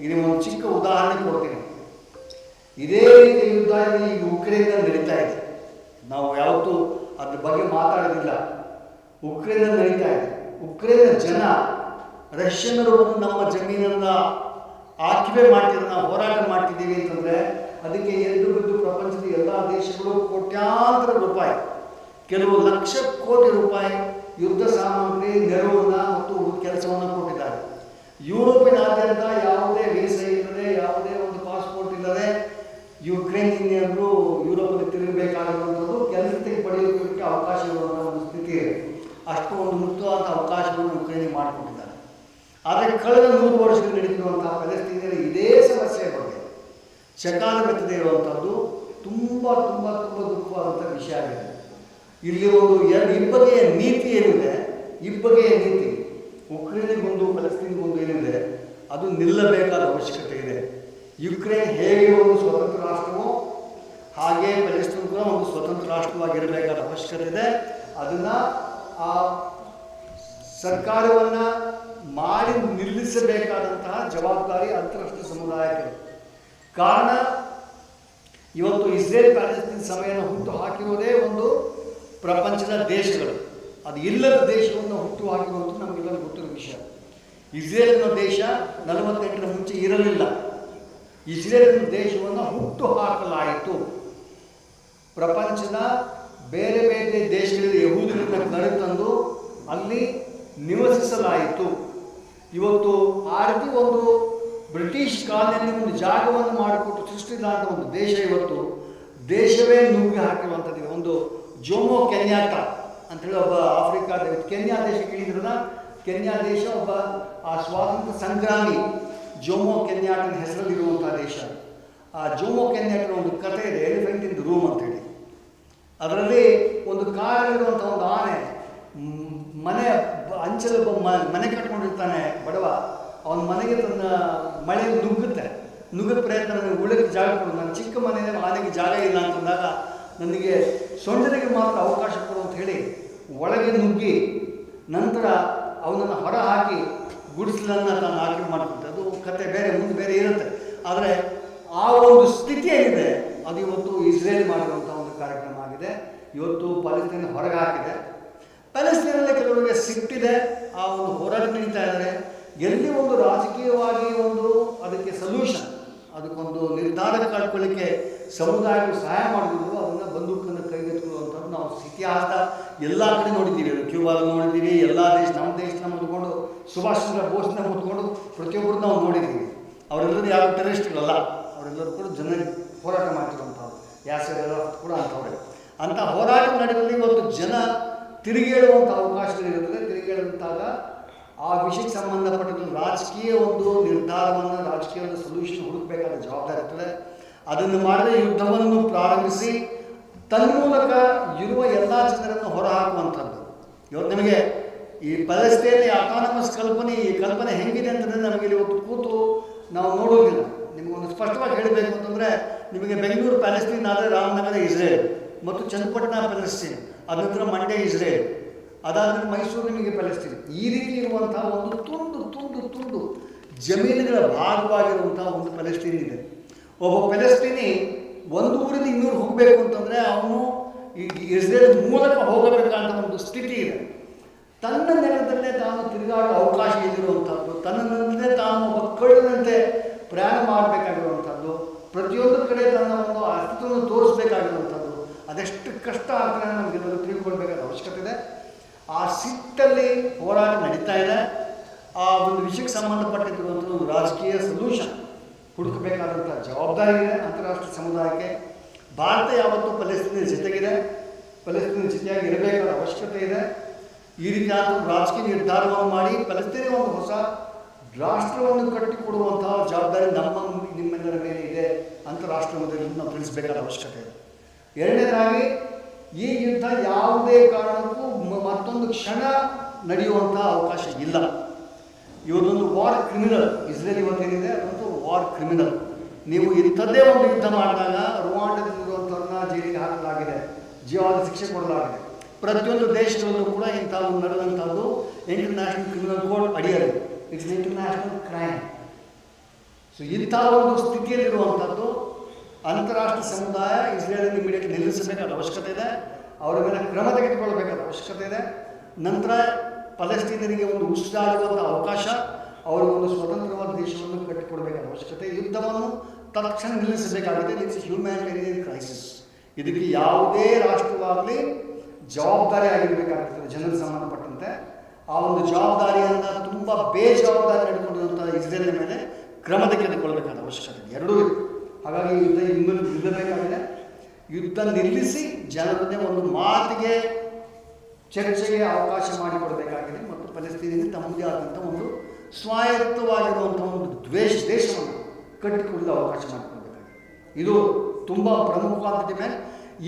ಇದು ಒಂದು ಚಿಕ್ಕ ಉದಾಹರಣೆ ಕೊಡ್ತೀನಿ. ಇದೇ ರೀತಿಯ ಯುದ್ಧ ಈಗ ಉಕ್ರೇನ್ನಲ್ಲಿ ನಡೀತಾ ಇದೆ. ನಾವು ಯಾವತ್ತೂ ಅದ್ರ ಬಗ್ಗೆ ಮಾತಾಡೋದಿಲ್ಲ. ಉಕ್ರೇನ್ನಲ್ಲಿ ನಡೀತಾ ಇದೆ. ಉಕ್ರೇನ್ನ ಜನ ರಷ್ಯನ್ನರು ಬಂದು ನಮ್ಮ ಜಮೀನನ್ನು ಆಕ್ಯುಪೈ ಮಾಡ್ತಿದ್ರು, ನಾವು ಹೋರಾಟ ಮಾಡ್ತಿದ್ದೀವಿ ಅಂತಂದರೆ ಅದಕ್ಕೆ ಎದ್ದು ಬಿದ್ದು ಪ್ರಪಂಚದ ಎಲ್ಲ ದೇಶಗಳು ಕೋಟ್ಯಾಂತರ ರೂಪಾಯಿ, ಕೆಲವು ಲಕ್ಷ ಕೋಟಿ ರೂಪಾಯಿ ಯುದ್ಧ ಸಾಮಗ್ರಿ, ನೆರವನ್ನು ಮತ್ತು ಕೆಲಸವನ್ನು ಕೊಟ್ಟಿದ್ದಾರೆ. ಯುರೋಪಿನಾದ್ಯಂತ ಯಾವುದೇ ವೀಸಾ ಇಲ್ಲದೆ, ಯಾವುದೇ ಒಂದು ಪಾಸ್ಪೋರ್ಟ್ ಇಲ್ಲದೆ ಯುಕ್ರೇನಿಯನ್ನರು ಯುರೋಪಲ್ಲಿ ತಿರುಗಬೇಕಾಗಿರುವಂಥದ್ದು, ಕೆಲಸಕ್ಕೆ ಪಡೆಯೋದಕ್ಕೆ ಅವಕಾಶ ಇರುವಂಥ ಒಂದು ಸ್ಥಿತಿ ಇದೆ. ಅಷ್ಟು ಒಂದು ಮುಕ್ತವಾದ ಅವಕಾಶವನ್ನು ಯುಕ್ರೇನಿಗೆ ಮಾಡಿಕೊಟ್ಟಿದ್ದಾರೆ. ಆದರೆ ಕಳೆದ 100 ವರ್ಷಗಳು ನಡೀತಿರುವಂತಹ ಪ್ಯಾಲೆಸ್ಟೀನಿಯರು ಇದೇ ಸಮಸ್ಯೆಯ ಬಗ್ಗೆ ಚಕಾರ ಬೆತ್ತದೇ ಇರುವಂಥದ್ದು ತುಂಬ ತುಂಬ ತುಂಬ ದುಃಖವಾದಂಥ ವಿಷಯ ಆಗಿದೆ. ಇಲ್ಲಿ ಒಂದು ಇಬ್ಬಗೆಯ ನೀತಿ ಏನಿದೆ, ಇಬ್ಬಗೆಯ ನೀತಿ ಉಕ್ರೇನಿಗೊಂದು ಪ್ಯಾಲೆಸ್ಟೀನ್ಗೊಂದು ಏನಿದೆ, ಅದು ನಿಲ್ಲಬೇಕಾದ ಅವಶ್ಯಕತೆ ಇದೆ. ಯುಕ್ರೇನ್ ಹೇಗೆ ಒಂದು ಸ್ವತಂತ್ರ ರಾಷ್ಟ್ರವೋ ಹಾಗೆ ಪ್ಯಾಲೆಸ್ಟೀನ್ ಕೂಡ ಒಂದು ಸ್ವತಂತ್ರ ರಾಷ್ಟ್ರವಾಗಿರಬೇಕಾದ ಅವಶ್ಯಕತೆ ಇದೆ. ಅದನ್ನು ಆ ಸರ್ಕಾರವನ್ನು ಮಾಡಿ ನಿಲ್ಲಿಸಬೇಕಾದಂತಹ ಜವಾಬ್ದಾರಿ ಅಂತಾರಾಷ್ಟ್ರೀಯ ಸಮುದಾಯಕ್ಕೆ. ಕಾರಣ ಇವತ್ತು ಇಸ್ರೇಲ್ ಪ್ಯಾಲೆಸ್ಟೀನ್ ಸಮಯವನ್ನು ಹುಟ್ಟು ಹಾಕಿರೋದೇ ಒಂದು ಪ್ರಪಂಚದ ದೇಶಗಳು. ಅದು ಇಲ್ಲದ ದೇಶವನ್ನು ಹುಟ್ಟು ಹಾಕಿರುವುದು ನಮಗೆಲ್ಲರಿಗೂ ಗೊತ್ತಿರೋ ವಿಷಯ. ಇಸ್ರೇಲ್ ಅನ್ನೋ ದೇಶ 48ರ ಮುಂಚೆ ಇರಲಿಲ್ಲ. ಇಸ್ರೇಲ್ ಅನ್ನೋ ದೇಶವನ್ನು ಹುಟ್ಟು ಹಾಕಲಾಯಿತು. ಪ್ರಪಂಚದ ಬೇರೆ ಬೇರೆ ದೇಶಗಳಿಂದ ಯಹೂದಿಗಳನ್ನ ಕರೆತಂದು ಅಲ್ಲಿ ನಿವಸಿಸಲಾಯಿತು. ಇವತ್ತು ಆ ರೀತಿ ಒಂದು ಬ್ರಿಟಿಷ್ ಕಾಲದಲ್ಲಿ ಒಂದು ಜಾಗವನ್ನು ಮಾಡಿಕೊಟ್ಟು ಸೃಷ್ಟಿಸಿದಂಥ ಒಂದು ದೇಶ ಇವತ್ತು ದೇಶವೇ ನುಗ್ಗಿ ಹಾಕಿರುವಂಥದ್ದು. ಒಂದು ಜೋಮೋ ಕೆನ್ಯಾಟ ಅಂಥೇಳಿ ಒಬ್ಬ ಆಫ್ರಿಕಾ ಕೆನ್ಯಾ ದೇಶಕ್ಕೆ ಇಳಿದ್ರಲ್ಲ, ಕೆನ್ಯಾ ದೇಶ ಒಬ್ಬ ಆ ಸ್ವಾತಂತ್ರ್ಯ ಸಂಗ್ರಾಮಿ ಜೋಮೋ ಕೆನ್ಯಾಟನ ಹೆಸರಲ್ಲಿರುವಂಥ ದೇಶ. ಆ ಜೋಮೋ ಕೆನ್ಯಾಟನ ಒಂದು ಕಥೆ ಇದೆ, ಎಲಿಫೆಂಟ್ ಇನ್ ದ ರೂಮ್ ಅಂತೇಳಿ. ಅದರಲ್ಲಿ ಒಂದು ಕಾರಲ್ಲಿರುವಂಥ ಒಂದು ಆನೆ ಮನೆ ಅಂಚಲ ಮನೆ ಕಟ್ಕೊಂಡಿರ್ತಾನೆ ಬಡವ. ಅವನ ಮನೆಗೆ ತನ್ನ ಮಳೆಯಲ್ಲಿ ನುಗ್ಗದ ಪ್ರಯತ್ನ, ನನಗೆ ಉಳಿಯೋಕ್ಕೆ ಜಾಗ ಕೊಡು, ನನ್ನ ಚಿಕ್ಕ ಮನೆಯಲ್ಲಿ ಆನೆಗೆ ಜಾಗ ಇಲ್ಲ ಅಂತಂದಾಗ ನನಗೆ ಸೊಂಡಿಲಿಗೆ ಮಾತ್ರ ಅವಕಾಶ ಕೊಡು ಅಂತ ಹೇಳಿ ಒಳಗೆ ನುಗ್ಗಿ ನಂತರ ಅವನನ್ನು ಹೊರ ಹಾಕಿ ಗುಡಿಸಲನ್ನು ತಾನು ಆಕ್ರಮಣ ಮಾಡ್ಕೊಳ್ತೆ. ಅದು ಕತೆ ಬೇರೆ, ಮುಂದೆ ಬೇರೆ ಇರುತ್ತೆ. ಆದರೆ ಆ ಒಂದು ಸ್ಥಿತಿ ಏನಿದೆ ಅದು ಇವತ್ತು ಇಸ್ರೇಲ್ ಮಾಡಿರುವಂಥ ಒಂದು ಕಾರ್ಯಕ್ರಮ ಆಗಿದೆ. ಇವತ್ತು ಪ್ಯಾಲೆಸ್ಟೀನ್ ಹೊರಗೆ ಹಾಕಿದೆ. ಪ್ಯಾಲೆಸ್ಟೀನಲ್ಲಿ ಕೆಲವರಿಗೆ ಸಿಟ್ಟಿದೆ, ಆ ಒಂದು ಹೋರಾಟ ನಡೀತಾ ಇದ್ದಾರೆ. ಎಲ್ಲಿ ಒಂದು ರಾಜಕೀಯವಾಗಿ ಒಂದು ಅದಕ್ಕೆ ಸೊಲ್ಯೂಷನ್, ಅದಕ್ಕೊಂದು ನಿರ್ಧಾರ ಕಳ್ಕೊಳ್ಳಿಕ್ಕೆ ಸಮುದಾಯಗಳು ಸಹಾಯ ಮಾಡಿದ್ರು, ಅದನ್ನು ಬಂದೂಕನ್ನು ಕೈಗೆತ್ತಿಕೊಳ್ಳುವಂಥದ್ದು ನಾವು ಇತಿಹಾಸದ ಎಲ್ಲ ಕಡೆ ನೋಡಿದ್ದೀವಿ. ಕ್ಯೂಬಾದಲ್ಲಿ ನೋಡಿದ್ದೀವಿ, ಎಲ್ಲ ನಮ್ಮ ದೇಶನ ಮುತ್ಕೊಂಡು, ಸುಭಾಷ್ ಚಂದ್ರ ಬೋಸ್ನ ಮುತ್ಕೊಂಡು ಪ್ರತಿಯೊಬ್ಬರು ನಾವು ನೋಡಿದ್ದೀವಿ. ಅವರೆಲ್ಲರೂ ಯಾವ ಟೆರರಿಸ್ಟ್ಗಳಲ್ಲ, ಅವರೆಲ್ಲರೂ ಕೂಡ ಜನ ಹೋರಾಟ ಮಾಡ್ತಿರುವಂಥವ್ರು. ಯಾಸರೆಲ್ಲ ಕೂಡ ಅಂಥವ್ರೆ. ಅಂಥ ಹೋರಾಟ ನಡೆದಲ್ಲಿ ಇವತ್ತು ಜನ ತಿರುಗೇಳುವಂಥ ಅವಕಾಶಗಳಿರುತ್ತದೆ. ತಿರುಗೇಳುವಂತಾಗ ಆ ವಿಷಯಕ್ಕೆ ಸಂಬಂಧಪಟ್ಟಿದ್ದು ರಾಜಕೀಯ ಒಂದು ನಿರ್ಧಾರವನ್ನು, ರಾಜಕೀಯ ಒಂದು ಸೊಲ್ಯೂಷನ್ ಹುಡುಕಬೇಕಾದ ಜವಾಬ್ದಾರಿ ಇರ್ತದೆ. ಅದನ್ನು ಮಾಡದೆ ಯುದ್ಧವನ್ನು ಪ್ರಾರಂಭಿಸಿ ತನ್ಮೂಲಕ ಇರುವ ಎಲ್ಲ ಜನರನ್ನು ಹೊರಹಾಕುವಂಥದ್ದು. ಇವತ್ತು ನಿಮಗೆ ಈ ಪ್ಯಾಲೆಸ್ಟೈನ್ ಆಟಾನಮಸ್ ಕಲ್ಪನೆ, ಈ ಕಲ್ಪನೆ ಹೆಂಗಿದೆ ಅಂತಂದರೆ ನಮಗೆ ಇವತ್ತು ಕೂತು ನಾವು ನೋಡೋದಿಲ್ಲ. ನಿಮಗೊಂದು ಸ್ಪಷ್ಟವಾಗಿ ಹೇಳಬೇಕು ಅಂತಂದರೆ, ನಿಮಗೆ ಬೆಂಗಳೂರು ಪ್ಯಾಲೆಸ್ಟೀನ್ ಆದರೆ ರಾಮನಗರ ಇಸ್ರೇಲ್ ಮತ್ತು ಚನ್ನಪಟ್ಟಣ ಪ್ಯಾಲೆಸ್ಟೀನ್, ಅದ ನಂತರ ಮಂಡ್ಯ ಇಸ್ರೇಲ್, ಅದಾದ್ಮೇಲೆ ಮೈಸೂರು ನಿಮಗೆ ಪ್ಯಾಲೆಸ್ಟೀನ್. ಈ ರೀತಿ ಇರುವಂಥ ಒಂದು ತುಂಡು ತುಂಡು ತುಂಡು ಜಮೀನುಗಳ ಭಾಗವಾಗಿರುವಂಥ ಒಂದು ಪ್ಯಾಲೆಸ್ಟೀನ್ ಇದೆ. ಒಬ್ಬ ಪ್ಯಾಲೆಸ್ಟೀನಿ ಒಂದು ಊರಿಂದ ಇನ್ನೂರು ಹೋಗಬೇಕು ಅಂತಂದರೆ ಅವನು ಈ ಇಸ್ರೇಲ್ ಮೂಲಕ ಹೋಗಬೇಕಂತ ಒಂದು ಸ್ಥಿತಿ ಇದೆ. ತನ್ನ ನೆಲದಲ್ಲೇ ತಾನು ತಿರುಗಾಡೋ ಅವಕಾಶ ಇಲ್ಲಿರುವಂಥದ್ದು, ತನ್ನನ್ನೇ ತಾನು ಒಬ್ಬ ಕಳ್ಳನಂತೆ ಪ್ರಯಾಣ ಮಾಡಬೇಕಾಗಿರುವಂಥದ್ದು, ಪ್ರತಿಯೊಂದು ಕಡೆ ತನ್ನ ಒಂದು ಅಸ್ತಿತ್ವವನ್ನು ತೋರಿಸಬೇಕಾಗಿರುವಂಥದ್ದು, ಅದೆಷ್ಟು ಕಷ್ಟ ಆಗ್ತದೆ ನಮಗೆಲ್ಲರೂ ತಿಳ್ಕೊಳ್ಬೇಕಾದ ಅವಶ್ಯಕತೆ ಇದೆ. ಆ ಸಿಟ್ಟಲ್ಲಿ ಹೋರಾಟ ನಡೀತಾ ಇದೆ. ಆ ಒಂದು ವಿಷಯಕ್ಕೆ ಸಂಬಂಧಪಟ್ಟಿರುವಂಥ ಒಂದು ರಾಜಕೀಯ ಸೊಲ್ಯೂಷನ್ ಹುಡುಕಬೇಕಾದಂಥ ಜವಾಬ್ದಾರಿ ಇದೆ ಅಂತಾರಾಷ್ಟ್ರೀಯ ಸಮುದಾಯಕ್ಕೆ. ಭಾರತ ಯಾವತ್ತೂ ಪ್ಯಾಲೆಸ್ಟೀನ್ ಜೊತೆಗಿದೆ, ಪ್ಯಾಲೆಸ್ಟೀನ್ ಜೊತೆಯಾಗಿ ಇರಬೇಕಾದ ಅವಶ್ಯಕತೆ ಇದೆ. ಈ ರೀತಿಯಾದ ರಾಜಕೀಯ ನಿರ್ಧಾರವನ್ನು ಮಾಡಿ ಪ್ಯಾಲೆಸ್ಟೀನ್ ಒಂದು ಹೊಸ ರಾಷ್ಟ್ರವನ್ನು ಕಟ್ಟಿಕೊಡುವಂತಹ ಜವಾಬ್ದಾರಿ ನಿಮ್ಮೆಲ್ಲರ ಮೇಲೆ ಇದೆ ಅಂತಾರಾಷ್ಟ್ರೀಯ ಮಟ್ಟದಲ್ಲಿ ನಾವು ತಿಳಿಸಬೇಕಾದ ಅವಶ್ಯಕತೆ ಇದೆ. ಎರಡನೇದಾಗಿ, ಈ ಯುದ್ಧ ಯಾವುದೇ ಕಾರಣಕ್ಕೂ ಮತ್ತೊಂದು ಕ್ಷಣ ನಡೆಯುವಂಥ ಅವಕಾಶ ಇಲ್ಲ. ಇವರೊಂದು ವಾರ್ ಕ್ರಿಮಿನಲ್, ಇಸ್ರೇಲ್ ಇವತ್ತೇನಿದೆ ಅದೊಂದು ವಾರ್ ಕ್ರಿಮಿನಲ್. ನೀವು ಇಂಥದ್ದೇ ಒಂದು ಯುದ್ಧ ಮಾಡಿದಾಗ ರುವಾಂಡದಲ್ಲಿರುವಂಥವ್ರನ್ನ ಜೈಲಿಗೆ ಹಾಕಲಾಗಿದೆ, ಜೀವಾದ ಶಿಕ್ಷೆ ಕೊಡಲಾಗಿದೆ. ಪ್ರತಿಯೊಂದು ದೇಶಗಳಲ್ಲೂ ಕೂಡ ಇಂಥ ಒಂದು ನಡೆದಂಥದ್ದು ಇಂಟರ್ನ್ಯಾಷನಲ್ ಕ್ರಿಮಿನಲ್ ಕೋರ್ಟ್ ಅಡಿಯಲ್ಲಿ, ಇಟ್ಸ್ ಇಂಟರ್ನ್ಯಾಷನಲ್ ಕ್ರೈಮ್. ಸೊ ಇಂಥ ಒಂದು ಸ್ಥಿತಿಯಲ್ಲಿರುವಂಥದ್ದು ಅಂತಾರಾಷ್ಟ್ರೀಯ ಸಮುದಾಯ ಇಸ್ರೇಲ್ ಇಮಿಡಿಯೇಟ್ ನಿಲ್ಲಿಸಬೇಕಾದ ಅವಶ್ಯಕತೆ ಇದೆ, ಅವರ ಮೇಲೆ ಕ್ರಮ ತೆಗೆದುಕೊಳ್ಳಬೇಕಾದ ಅವಶ್ಯಕತೆ ಇದೆ. ನಂತರ ಪಲೆಸ್ತೀನರಿಗೆ ಒಂದು ಉಸಿರಾಡುವಂಥ ಅವಕಾಶ, ಅವರಿಗೆ ಒಂದು ಸ್ವತಂತ್ರವಾದ ದೇಶವನ್ನು ಕಟ್ಟಿಕೊಡಬೇಕಾದ ಅವಶ್ಯಕತೆ, ಯುದ್ಧವನ್ನು ತಕ್ಷಣ ನಿಲ್ಲಿಸಬೇಕಾಗಿದೆ. It's ಹ್ಯೂಮ್ಯಾನಿಟೇರಿಯನ್ crisis. ಇದಕ್ಕೆ ಯಾವುದೇ ರಾಷ್ಟ್ರವಾಗಲಿ ಜವಾಬ್ದಾರಿ ಆಗಿರಬೇಕಾಗ್ತದೆ ಜನರಿಗೆ ಸಂಬಂಧಪಟ್ಟಂತೆ. ಆ ಒಂದು ಜವಾಬ್ದಾರಿಯನ್ನು ತುಂಬ ಬೇಜವಾಬ್ದಾರಿ ನಡೆದುಕೊಂಡಿರುವಂಥ ಇಸ್ರೇಲ್ ಮೇಲೆ ಕ್ರಮ ತೆಗೆದುಕೊಳ್ಳಬೇಕಾದ ಅವಶ್ಯಕತೆ ಎರಡೂ ಇದೆ. ಹಾಗಾಗಿ ಯುದ್ಧ ನಿಲ್ಲಬೇಕಾಗಿದೆ. ಯುದ್ಧ ನಿಲ್ಲಿಸಿ ಜನರನ್ನೇ ಒಂದು ಮಾತಿಗೆ ಚರ್ಚೆಗೆ ಅವಕಾಶ ಮಾಡಿಕೊಡಬೇಕಾಗಿದೆ ಮತ್ತು ಪಲೆಸ್ತೀನಿಗೆ ತಮ್ಮದೇ ಆದಂಥ ಒಂದು ಸ್ವಾಯತ್ತವಾಗಿರುವಂಥ ಒಂದು ದೇಶವನ್ನು ಕಟ್ಟಿಕೊಳ್ಳಲು ಅವಕಾಶ ಮಾಡಿಕೊಡಬೇಕಾಗಿದೆ. ಇದು ತುಂಬ ಪ್ರಮುಖವಾದ ಡಿಮ್ಯಾಂಡ್.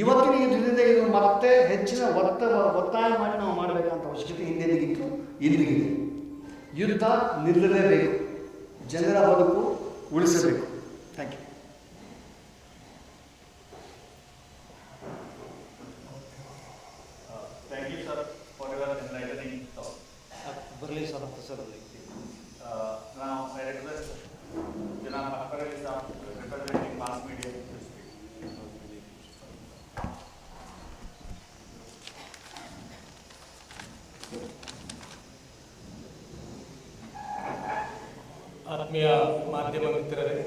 ಇವತ್ತಿನ ಯುದ್ಧದಿಂದ ಇದು ಮತ್ತೆ ಹೆಚ್ಚಿನ ಒತ್ತಾಯ ಮಾಡಿ ನಾವು ಮಾಡಬೇಕಂತ ಅವಶ್ಯಕತೆ ಹಿಂದೆಂದಿಗಿತ್ತು, ಇಂದಿಗಿದೆ. ಯುದ್ಧ ನಿಲ್ಲಲೇಬೇಕು, ಜನರ ಬದುಕು ಉಳಿಸಬೇಕು. Thank you. Thank you, sir, for your enlightening talk. ಬರಲಿ sir, sir. Now, I request Janab Akbar Ali Saab, representing mass media, to speak. ಆತ್ಮೀಯ ಮಾಧ್ಯಮ ಮಿತ್ರರೇ,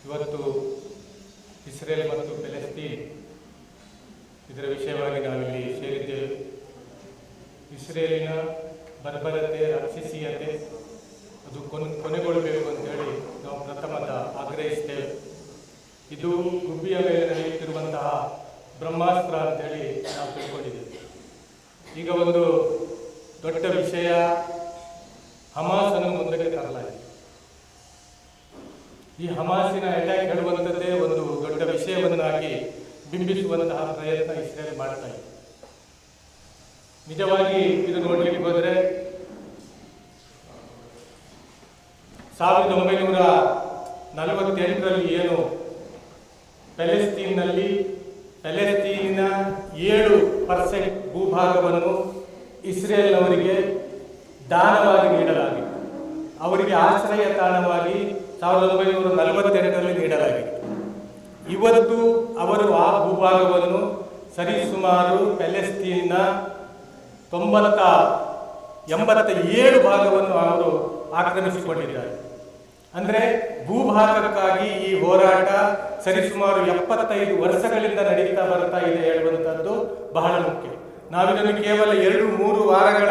ಇವತ್ತು ಇಸ್ರೇಲ್ ಮತ್ತು ಪ್ಯಾಲೆಸ್ತೀನ್ ಇದರ ವಿಷಯವಾಗಿ ನಾವಿಲ್ಲಿ ಸೇರಿದ್ದೇವೆ. ಇಸ್ರೇಲಿನ ಬರ್ಬರತೆ, ರಾಕ್ಷಸೀಯತೆ ಅದು ಕೊನೆಗೊಳ್ಳಬೇಕು ಅಂತೇಳಿ ನಾವು ಪ್ರಥಮದ ಆಗ್ರಹಿಸ್ತೇವೆ. ಇದು ಗುಬ್ಬಿಯ ಮೇಲೆ ನಡೆಯುತ್ತಿರುವಂತಹ ಬ್ರಹ್ಮಾಸ್ತ್ರ ಅಂತೇಳಿ ನಾವು ತಿಳ್ಕೊಂಡಿದ್ದೇವೆ. ಈಗ ಒಂದು ದೊಡ್ಡ ವಿಷಯ ಹಮಾಸನ್ನು ಮುಂದಕ್ಕೆ ತರಲಾಗಿದೆ. ಈ ಹಮಾಸಿನ ಅಟ್ಯಾಕ್ ಹೇಳುವಂಥದ್ದೇ ಒಂದು ದೊಡ್ಡ ವಿಷಯವನ್ನಾಗಿ ಬಿಂಬಿಸುವಂತಹ ಪ್ರಯತ್ನ ಇಸ್ರೇಲ್ ಮಾಡ್ತಾ ಇದೆ. ನಿಜವಾಗಿ ಇದು ನೋಡಲಿಕ್ಕೆ ಹೋದರೆ 1948ರಲ್ಲಿ ಏನು ಪ್ಯಾಲೆಸ್ತೀನಿನ 7% ಭೂಭಾಗವನ್ನು ಇಸ್ರೇಲ್ನವರಿಗೆ ದಾನವಾಗಿ ನೀಡಲಾಗಿತ್ತು. ಅವರಿಗೆ ಆಶ್ರಯ ತಾಣವಾಗಿ 1948ರಲ್ಲಿ ನೀಡಲಾಗಿತ್ತು. ಇವತ್ತು ಅವರು ಆ ಭೂಭಾಗವನ್ನು ಸರಿಸುಮಾರು ಪ್ಯಾಲೆಸ್ತೀನ್ನ 87 ಭಾಗವನ್ನು ಅವರು ಆಕ್ರಮಿಸಿಕೊಂಡಿದ್ದಾರೆ. ಅಂದರೆ ಭೂಭಾಗಕ್ಕಾಗಿ ಈ ಹೋರಾಟ ಸರಿಸುಮಾರು 75 ವರ್ಷಗಳಿಂದ ನಡೀತಾ ಬರ್ತಾ ಇದೆ ಹೇಳುವಂಥದ್ದು ಬಹಳ ಮುಖ್ಯ. ನಾವಿದನ್ನು ಕೇವಲ 2-3 ವಾರಗಳ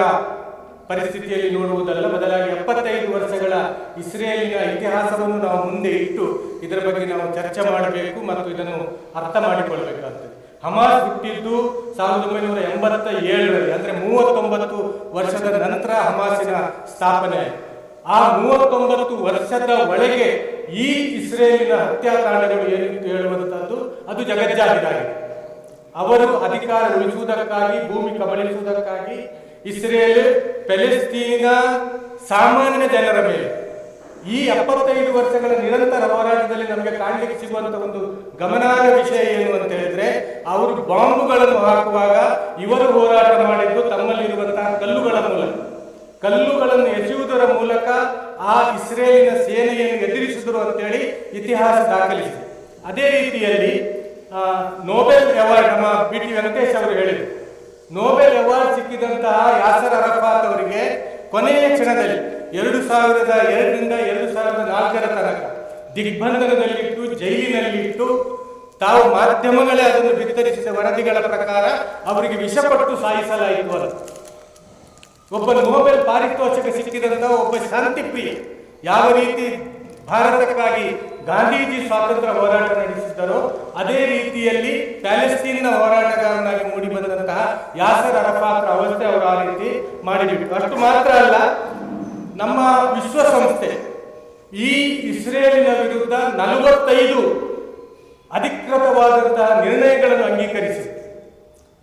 ಪರಿಸ್ಥಿತಿಯಲ್ಲಿ ನೋಡುವುದಲ್ಲ, ಬದಲಾಗಿ 75 ವರ್ಷಗಳ ಇಸ್ರೇಲಿನ ಇತಿಹಾಸವನ್ನು ನಾವು ಮುಂದೆ ಇಟ್ಟು ಇದರ ಬಗ್ಗೆ ನಾವು ಚರ್ಚೆ ಮಾಡಬೇಕು ಮತ್ತು ಇದನ್ನು ಅರ್ಥ ಮಾಡಿಕೊಳ್ಬೇಕಾಗ್ತದೆ. ಹಮಾಸ್ ಹುಟ್ಟಿದ್ದು 1987ರಲ್ಲಿ, ಅಂದರೆ 39 ವರ್ಷದ ನಂತರ ಹಮಾಸಿನ ಸ್ಥಾಪನೆ. ಆ 39 ವರ್ಷದ ಒಳಗೆ ಈ ಇಸ್ರೇಲಿನ ಹತ್ಯಾಕಾಂಡಗಳು ಏನಿತ್ತು ಹೇಳುವಂಥದ್ದು ಅದು ಜಗಜ್ಜಾಹಿರಾಗಿದೆ. ಅವರು ಅಧಿಕಾರ ಉಳಿಸುವುದಕ್ಕಾಗಿ, ಭೂಮಿ ಕಬಳಿಸುವುದಕ್ಕಾಗಿ ಇಸ್ರೇಲ್ ಪ್ಯಾಲೆಸ್ತೀನಿನ ಸಾಮಾನ್ಯ ಜನರ ಮೇಲೆ ಈ 75 ವರ್ಷಗಳ ನಿರಂತರ ಹೋರಾಟದಲ್ಲಿ ನಮಗೆ ಕಾಣಲಿಕ್ಕೆ ಸಿಗುವಂತ ಒಂದು ಗಮನಾರ್ಹ ವಿಷಯ ಏನು ಅಂತ ಹೇಳಿದ್ರೆ, ಅವರು ಬಾಂಬುಗಳನ್ನು ಹಾಕುವಾಗ ಇವರು ಹೋರಾಟ ಮಾಡಿದ್ದು ತಮ್ಮಲ್ಲಿರುವಂತಹ ಕಲ್ಲುಗಳನ್ನು ಎಸೆಯುವುದರ ಮೂಲಕ ಆ ಇಸ್ರೇಲಿನ ಸೇನೆಯನ್ನು ಎದುರಿಸಿದರು ಅಂತೇಳಿ ಇತಿಹಾಸ ದಾಖಲಿಸಿದೆ. ಅದೇ ರೀತಿಯಲ್ಲಿ ನೋಬೆಲ್ ಅವಾರ್ಡ್ ನಮ್ಮ BT ವೆಂಕಟೇಶ್ ಅವರು ಹೇಳಿದರು, ನೋಬೆಲ್ ಅವಾರ್ಡ್ ಸಿಕ್ಕಿದಂತಹ ಯಾಸರ್ ಅರಫಾತ್ ಅವರಿಗೆ ಕೊನೆಯ ಕ್ಷಣದಲ್ಲಿ 2002ರಿಂದ 2004ರ ತನಕ ದಿಗ್ಬಂಧನದಲ್ಲಿಟ್ಟು, ಜೈಲಿನಲ್ಲಿಟ್ಟು, ತಾವು ಮಾಧ್ಯಮಗಳೇ ಅದನ್ನು ಬಿತ್ತರಿಸಿದ ವರದಿಗಳ ಪ್ರಕಾರ ಅವರಿಗೆ ವಿಷಪಟ್ಟು ಸಾಯಿಸಲಾಯಿತು ಅಂತ. ಒಬ್ಬ ನೋಬೆಲ್ ಪಾರಿತೋಷಕ ಸಿಕ್ಕಿದಂತಹ ಒಬ್ಬ ಶಾಂತಿ ಪ್ರಿಯ, ಯಾವ ರೀತಿ ಭಾರತಕ್ಕಾಗಿ ಗಾಂಧೀಜಿ ಸ್ವಾತಂತ್ರ್ಯ ಹೋರಾಟ ನಡೆಸಿದ್ದರೋ ಅದೇ ರೀತಿಯಲ್ಲಿ ಪ್ಯಾಲೆಸ್ತೀನಿನ ಹೋರಾಟಗಾರನಾಗಿ ಮೂಡಿ ಬಂದಂತಹ ಯಾಸರ್ ಅರಫಾತ್ ಅವಸ್ಥೆ ಅವರು ಆ ರೀತಿ ಮಾಡಿಬಿಟ್ಟು. ಅಷ್ಟು ಮಾತ್ರ ಅಲ್ಲ, ನಮ್ಮ ವಿಶ್ವಸಂಸ್ಥೆ ಈ ಇಸ್ರೇಲಿನ ವಿರುದ್ಧ 45 ಅಧಿಕೃತವಾದಂತಹ ನಿರ್ಣಯಗಳನ್ನು ಅಂಗೀಕರಿಸಿದೆ.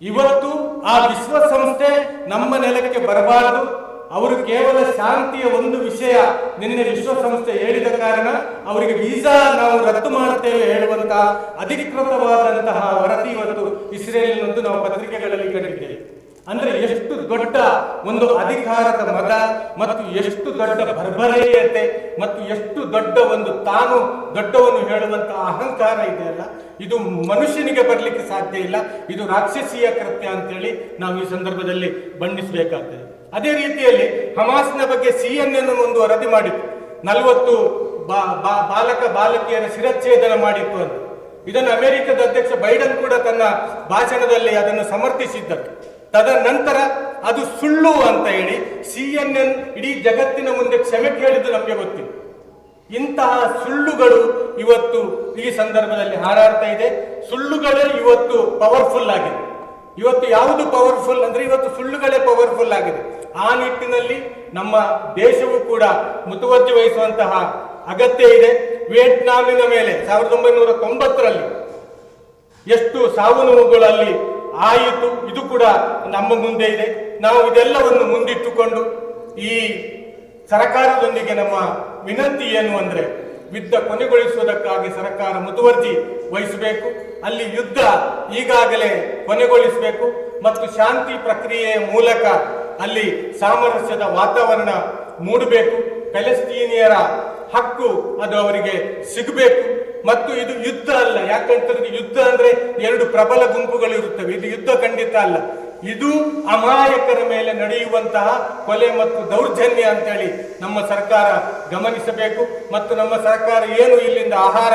ಇವತ್ತು ಆ ವಿಶ್ವಸಂಸ್ಥೆ ನಮ್ಮ ನೆಲಕ್ಕೆ ಬರಬಾರದು, ಅವರು ಕೇವಲ ಶಾಂತಿಯ ಒಂದು ವಿಷಯ ನಿನ್ನೆ ವಿಶ್ವಸಂಸ್ಥೆ ಹೇಳಿದ ಕಾರಣ ಅವರಿಗೆ ವೀಸಾ ನಾವು ರದ್ದು ಮಾಡುತ್ತೇವೆ ಹೇಳುವಂತಹ ಅಧಿಕೃತವಾದಂತಹ ವರದಿ ಇವತ್ತು ಇಸ್ರೇಲಿನದ್ದು ನಾವು ಪತ್ರಿಕೆಗಳಲ್ಲಿ ಕಂಡಿದ್ದೇವೆ. ಅಂದ್ರೆ ಎಷ್ಟು ದೊಡ್ಡ ಒಂದು ಅಧಿಕಾರದ ಮದ ಮತ್ತು ಎಷ್ಟು ದೊಡ್ಡ ಬರ್ಬರೇಯತೆ ಮತ್ತು ಎಷ್ಟು ದೊಡ್ಡ ಒಂದು ತಾನು ದೊಡ್ಡವನು ಹೇಳುವಂತಹ ಅಹಂಕಾರ ಇದೆಯಲ್ಲ, ಇದು ಮನುಷ್ಯನಿಗೆ ಬರಲಿಕ್ಕೆ ಸಾಧ್ಯ ಇಲ್ಲ. ಇದು ರಾಕ್ಷಸೀಯ ಕೃತ್ಯ ಅಂತೇಳಿ ನಾವು ಈ ಸಂದರ್ಭದಲ್ಲಿ ಬಣ್ಣಿಸಬೇಕಾಗ್ತದೆ. ಅದೇ ರೀತಿಯಲ್ಲಿ ಹಮಾಸ್ನ ಬಗ್ಗೆ CNN ಒಂದು ವರದಿ ಮಾಡಿತ್ತು, 40 ಬಾಲಕ ಬಾಲಕಿಯರ ಶಿರಚ್ಛೇದನ ಮಾಡಿತ್ತು ಅಂತ. ಇದನ್ನು ಅಮೆರಿಕದ ಅಧ್ಯಕ್ಷ ಬೈಡನ್ ಕೂಡ ತನ್ನ ಭಾಷಣದಲ್ಲಿ ಅದನ್ನು ಸಮರ್ಥಿಸಿದ್ದರು. ತದನಂತರ ಅದು ಸುಳ್ಳು ಅಂತ ಹೇಳಿ CNN ಇಡೀ ಜಗತ್ತಿನ ಮುಂದೆ ಕ್ಷಮೆ ಕೇಳಿದ್ದು ನಮಗೆ ಗೊತ್ತಿದೆ. ಇಂತಹ ಸುಳ್ಳುಗಳು ಇವತ್ತು ಈ ಸಂದರ್ಭದಲ್ಲಿ ಹಾರಾಡ್ತಾ ಇದೆ. ಸುಳ್ಳುಗಳೇ ಇವತ್ತು ಪವರ್ಫುಲ್ ಆಗಿದೆ. ಇವತ್ತು ಯಾವುದು ಪವರ್ಫುಲ್ ಅಂದ್ರೆ ಇವತ್ತು ಸುಳ್ಳುಗಳೇ ಪವರ್ಫುಲ್ ಆಗಿದೆ. ಆ ನಿಟ್ಟಿನಲ್ಲಿ ನಮ್ಮ ದೇಶವು ಕೂಡ ಮುತುವರ್ಜಿ ವಹಿಸುವಂತಹ ಅಗತ್ಯ ಇದೆ. ವಿಯೆಟ್ನಾಮಿನ ಮೇಲೆ 1990ರಲ್ಲಿ ಎಷ್ಟು ಸಾವು ನೋವುಗಳಲ್ಲಿ ಆಯಿತು, ಇದು ಕೂಡ ನಮ್ಮ ಮುಂದೆ ಇದೆ. ನಾವು ಇದೆಲ್ಲವನ್ನು ಮುಂದಿಟ್ಟುಕೊಂಡು ಈ ಸರ್ಕಾರದೊಂದಿಗೆ ನಮ್ಮ ವಿನಂತಿ ಏನು ಅಂದ್ರೆ, ಯುದ್ಧ ಕೊನೆಗೊಳಿಸುವುದಕ್ಕಾಗಿ ಸರ್ಕಾರ ಮುತುವರ್ಜಿ ವಹಿಸಬೇಕು. ಅಲ್ಲಿ ಯುದ್ಧ ಈಗಾಗಲೇ ಕೊನೆಗೊಳಿಸಬೇಕು ಮತ್ತು ಶಾಂತಿ ಪ್ರಕ್ರಿಯೆಯ ಮೂಲಕ ಅಲ್ಲಿ ಸಾಮರಸ್ಯದ ವಾತಾವರಣ ಮೂಡಬೇಕು. ಪ್ಯಾಲೆಸ್ತೀನಿಯರ ಹಕ್ಕು ಅದು ಅವರಿಗೆ ಸಿಗಬೇಕು. ಮತ್ತು ಇದು ಯುದ್ಧ ಅಲ್ಲ. ಯಾಕಂತಂದ್ರೆ ಯುದ್ಧ ಅಂದ್ರೆ 2 ಪ್ರಬಲ ಗುಂಪುಗಳು ಇರುತ್ತವೆ. ಇದು ಯುದ್ಧ ಖಂಡಿತ ಅಲ್ಲ. ಇದು ಅಮಾಯಕರ ಮೇಲೆ ನಡೆಯುವಂತಹ ಕೊಲೆ ಮತ್ತು ದೌರ್ಜನ್ಯ ಅಂತೇಳಿ ನಮ್ಮ ಸರ್ಕಾರ ಗಮನಿಸಬೇಕು. ಮತ್ತು ನಮ್ಮ ಸರ್ಕಾರ ಏನು ಇಲ್ಲಿಂದ ಆಹಾರ,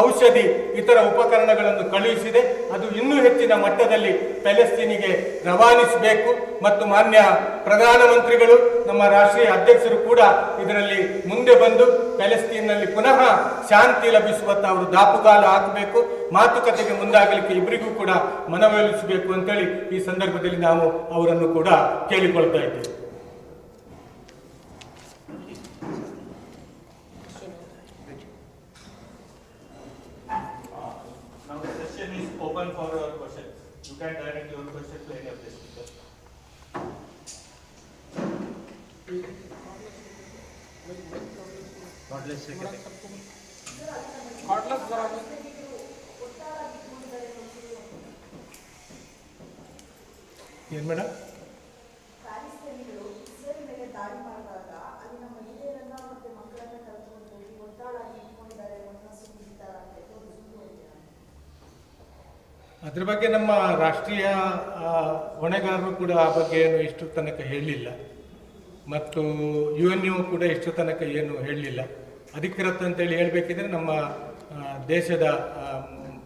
ಔಷಧಿ, ಇತರ ಉಪಕರಣಗಳನ್ನು ಕಳುಹಿಸಿದೆ, ಅದು ಇನ್ನೂ ಹೆಚ್ಚಿನ ಮಟ್ಟದಲ್ಲಿ ಪ್ಯಾಲೆಸ್ತೀನಿಗೆ ರವಾನಿಸಬೇಕು. ಮತ್ತು ಮಾನ್ಯ ಪ್ರಧಾನಮಂತ್ರಿಗಳು, ನಮ್ಮ ರಾಷ್ಟ್ರೀಯ ಅಧ್ಯಕ್ಷರು ಕೂಡ ಇದರಲ್ಲಿ ಮುಂದೆ ಬಂದು ಪ್ಯಾಲೆಸ್ತೀನ್ನಲ್ಲಿ ಪುನಃ ಶಾಂತಿ ಲಭಿಸುವಂತ ಅವರು ದಾಪುಗಾಲ ಹಾಕಬೇಕು. ಮಾತುಕತೆಗೆ ಮುಂದಾಗಲಿಕ್ಕೆ ಇಬ್ಬರಿಗೂ ಕೂಡ ಮನವೊಲಿಸಬೇಕು ಅಂತೇಳಿ ಈ ಸಂದರ್ಭದಲ್ಲಿ ನಾವು ಅವರನ್ನು ಕೂಡ ಕೇಳಿಕೊಳ್ತಾ ಇದ್ದೇವೆ. Open for your questions. You can direct your question to any of the speakers. ಏನ್ ಮೇಡಮ್? ಅದ್ರ ಬಗ್ಗೆ ನಮ್ಮ ರಾಷ್ಟ್ರೀಯ ಹೊಣೆಗಾರರು ಕೂಡ ಆ ಬಗ್ಗೆ ಏನು ಇಷ್ಟು ತನಕ ಹೇಳಲಿಲ್ಲ. ಮತ್ತು UN ಕೂಡ ಇಷ್ಟು ತನಕ ಏನು ಹೇಳಲಿಲ್ಲ. ಅಧಿಕೃತ ಅಂತೇಳಿ ಹೇಳಬೇಕಿದ್ರೆ ನಮ್ಮ ದೇಶದ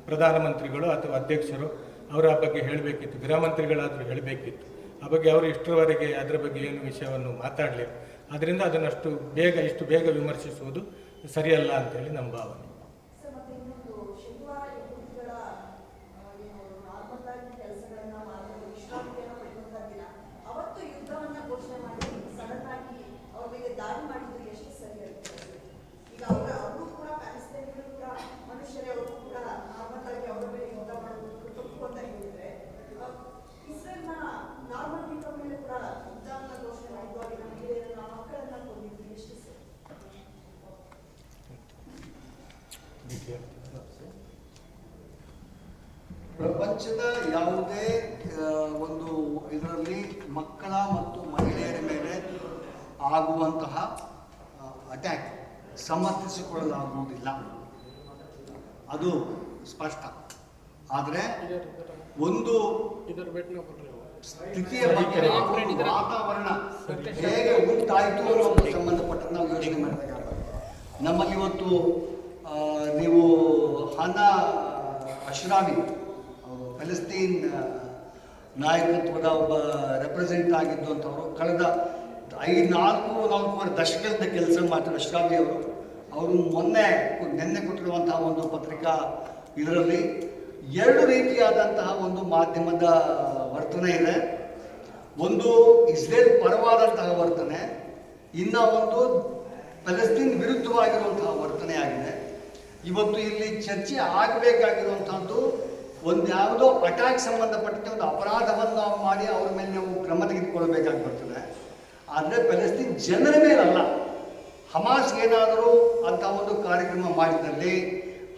ಪ್ರಧಾನಮಂತ್ರಿಗಳು ಅಥವಾ ಅಧ್ಯಕ್ಷರು ಅವರ ಬಗ್ಗೆ ಹೇಳಬೇಕಿತ್ತು, ಗೃಹ ಮಂತ್ರಿಗಳಾದರೂ ಹೇಳಬೇಕಿತ್ತು. ಆ ಬಗ್ಗೆ ಅವರು ಇಷ್ಟರವರೆಗೆ ಅದರ ಬಗ್ಗೆ ಏನು ವಿಷಯವನ್ನು ಮಾತಾಡಲಿಲ್ಲ. ಅದರಿಂದ ಅದನ್ನಷ್ಟು ಇಷ್ಟು ಬೇಗ ವಿಮರ್ಶಿಸುವುದು ಸರಿಯಲ್ಲ ಅಂತೇಳಿ ನಮ್ಮ ಭಾವನೆ. ಪ್ರಪಂಚದ ಯಾವುದೇ ಒಂದು ಇದರಲ್ಲಿ ಮಕ್ಕಳ ಮತ್ತು ಮಹಿಳೆಯರ ಮೇಲೆ ಆಗುವಂತಹ ಅಟ್ಯಾಕ್ ಸಮರ್ಥಿಸಿಕೊಳ್ಳಲಾಗುವುದಿಲ್ಲ, ಅದು ಸ್ಪಷ್ಟ. ಆದರೆ ಒಂದು ಸ್ಥಿತಿಯ ಬಗ್ಗೆ ವಾತಾವರಣ ಹೇಗೆ ಉಂಟಾಯಿತು ಅನ್ನೋದು ಸಂಬಂಧಪಟ್ಟಂತೆ ನಾವು ಯೋಚನೆ ಮಾಡಬೇಕಾಗುತ್ತೆ. ನಮ್ಮಲ್ಲಿ ಇವತ್ತು ನೀವು ಹನಾ ಅಶ್ರಾವಿ ಅವರು ಪ್ಯಾಲೆಸ್ತೀನ್ ನಾಯಕತ್ವದ ಒಬ್ಬ ರೆಪ್ರೆಸೆಂಟ್ ಆಗಿದ್ದು ಅಂತವರು ಕಳೆದ 4 ದಶಕದ ಕೆಲಸ ಮಾಡ್ತಾರೆ. ಅಶ್ರಾವಿ ಅವರು ನಿನ್ನೆ ಕೊಟ್ಟಿರುವಂತಹ ಒಂದು ಪತ್ರಿಕಾ ಇದರಲ್ಲಿ 2 ರೀತಿಯಾದಂತಹ ಒಂದು ಮಾಧ್ಯಮದ ವರ್ತನೆ ಇದೆ. ಒಂದು ಇಸ್ರೇಲ್ ಪರವಾದಂತಹ ವರ್ತನೆ, ಇನ್ನ ಒಂದು ಪ್ಯಾಲೆಸ್ತೀನ್ ವಿರುದ್ಧವಾಗಿರುವಂತಹ ವರ್ತನೆ ಆಗಿದೆ. ಇವತ್ತು ಇಲ್ಲಿ ಚರ್ಚೆ ಆಗಬೇಕಾಗಿರುವಂಥದ್ದು ಒಂದು ಯಾವುದೋ ಅಟ್ಯಾಕ್ ಸಂಬಂಧಪಟ್ಟಂತೆ ಒಂದು ಅಪರಾಧವನ್ನು ಮಾಡಿ ಅವ್ರ ಮೇಲೆ ನಾವು ಕ್ರಮ ತೆಗೆದುಕೊಳ್ಬೇಕಾಗಿ ಬರ್ತದೆ. ಆದರೆ ಪ್ಯಾಲೆಸ್ತೀನ್ ಜನರ ಮೇಲಲ್ಲ. ಹಮಾಸ್ ಏನಾದರೂ ಅಂತ ಒಂದು ಕಾರ್ಯಕ್ರಮ ಮಾಡಿದಲ್ಲಿ,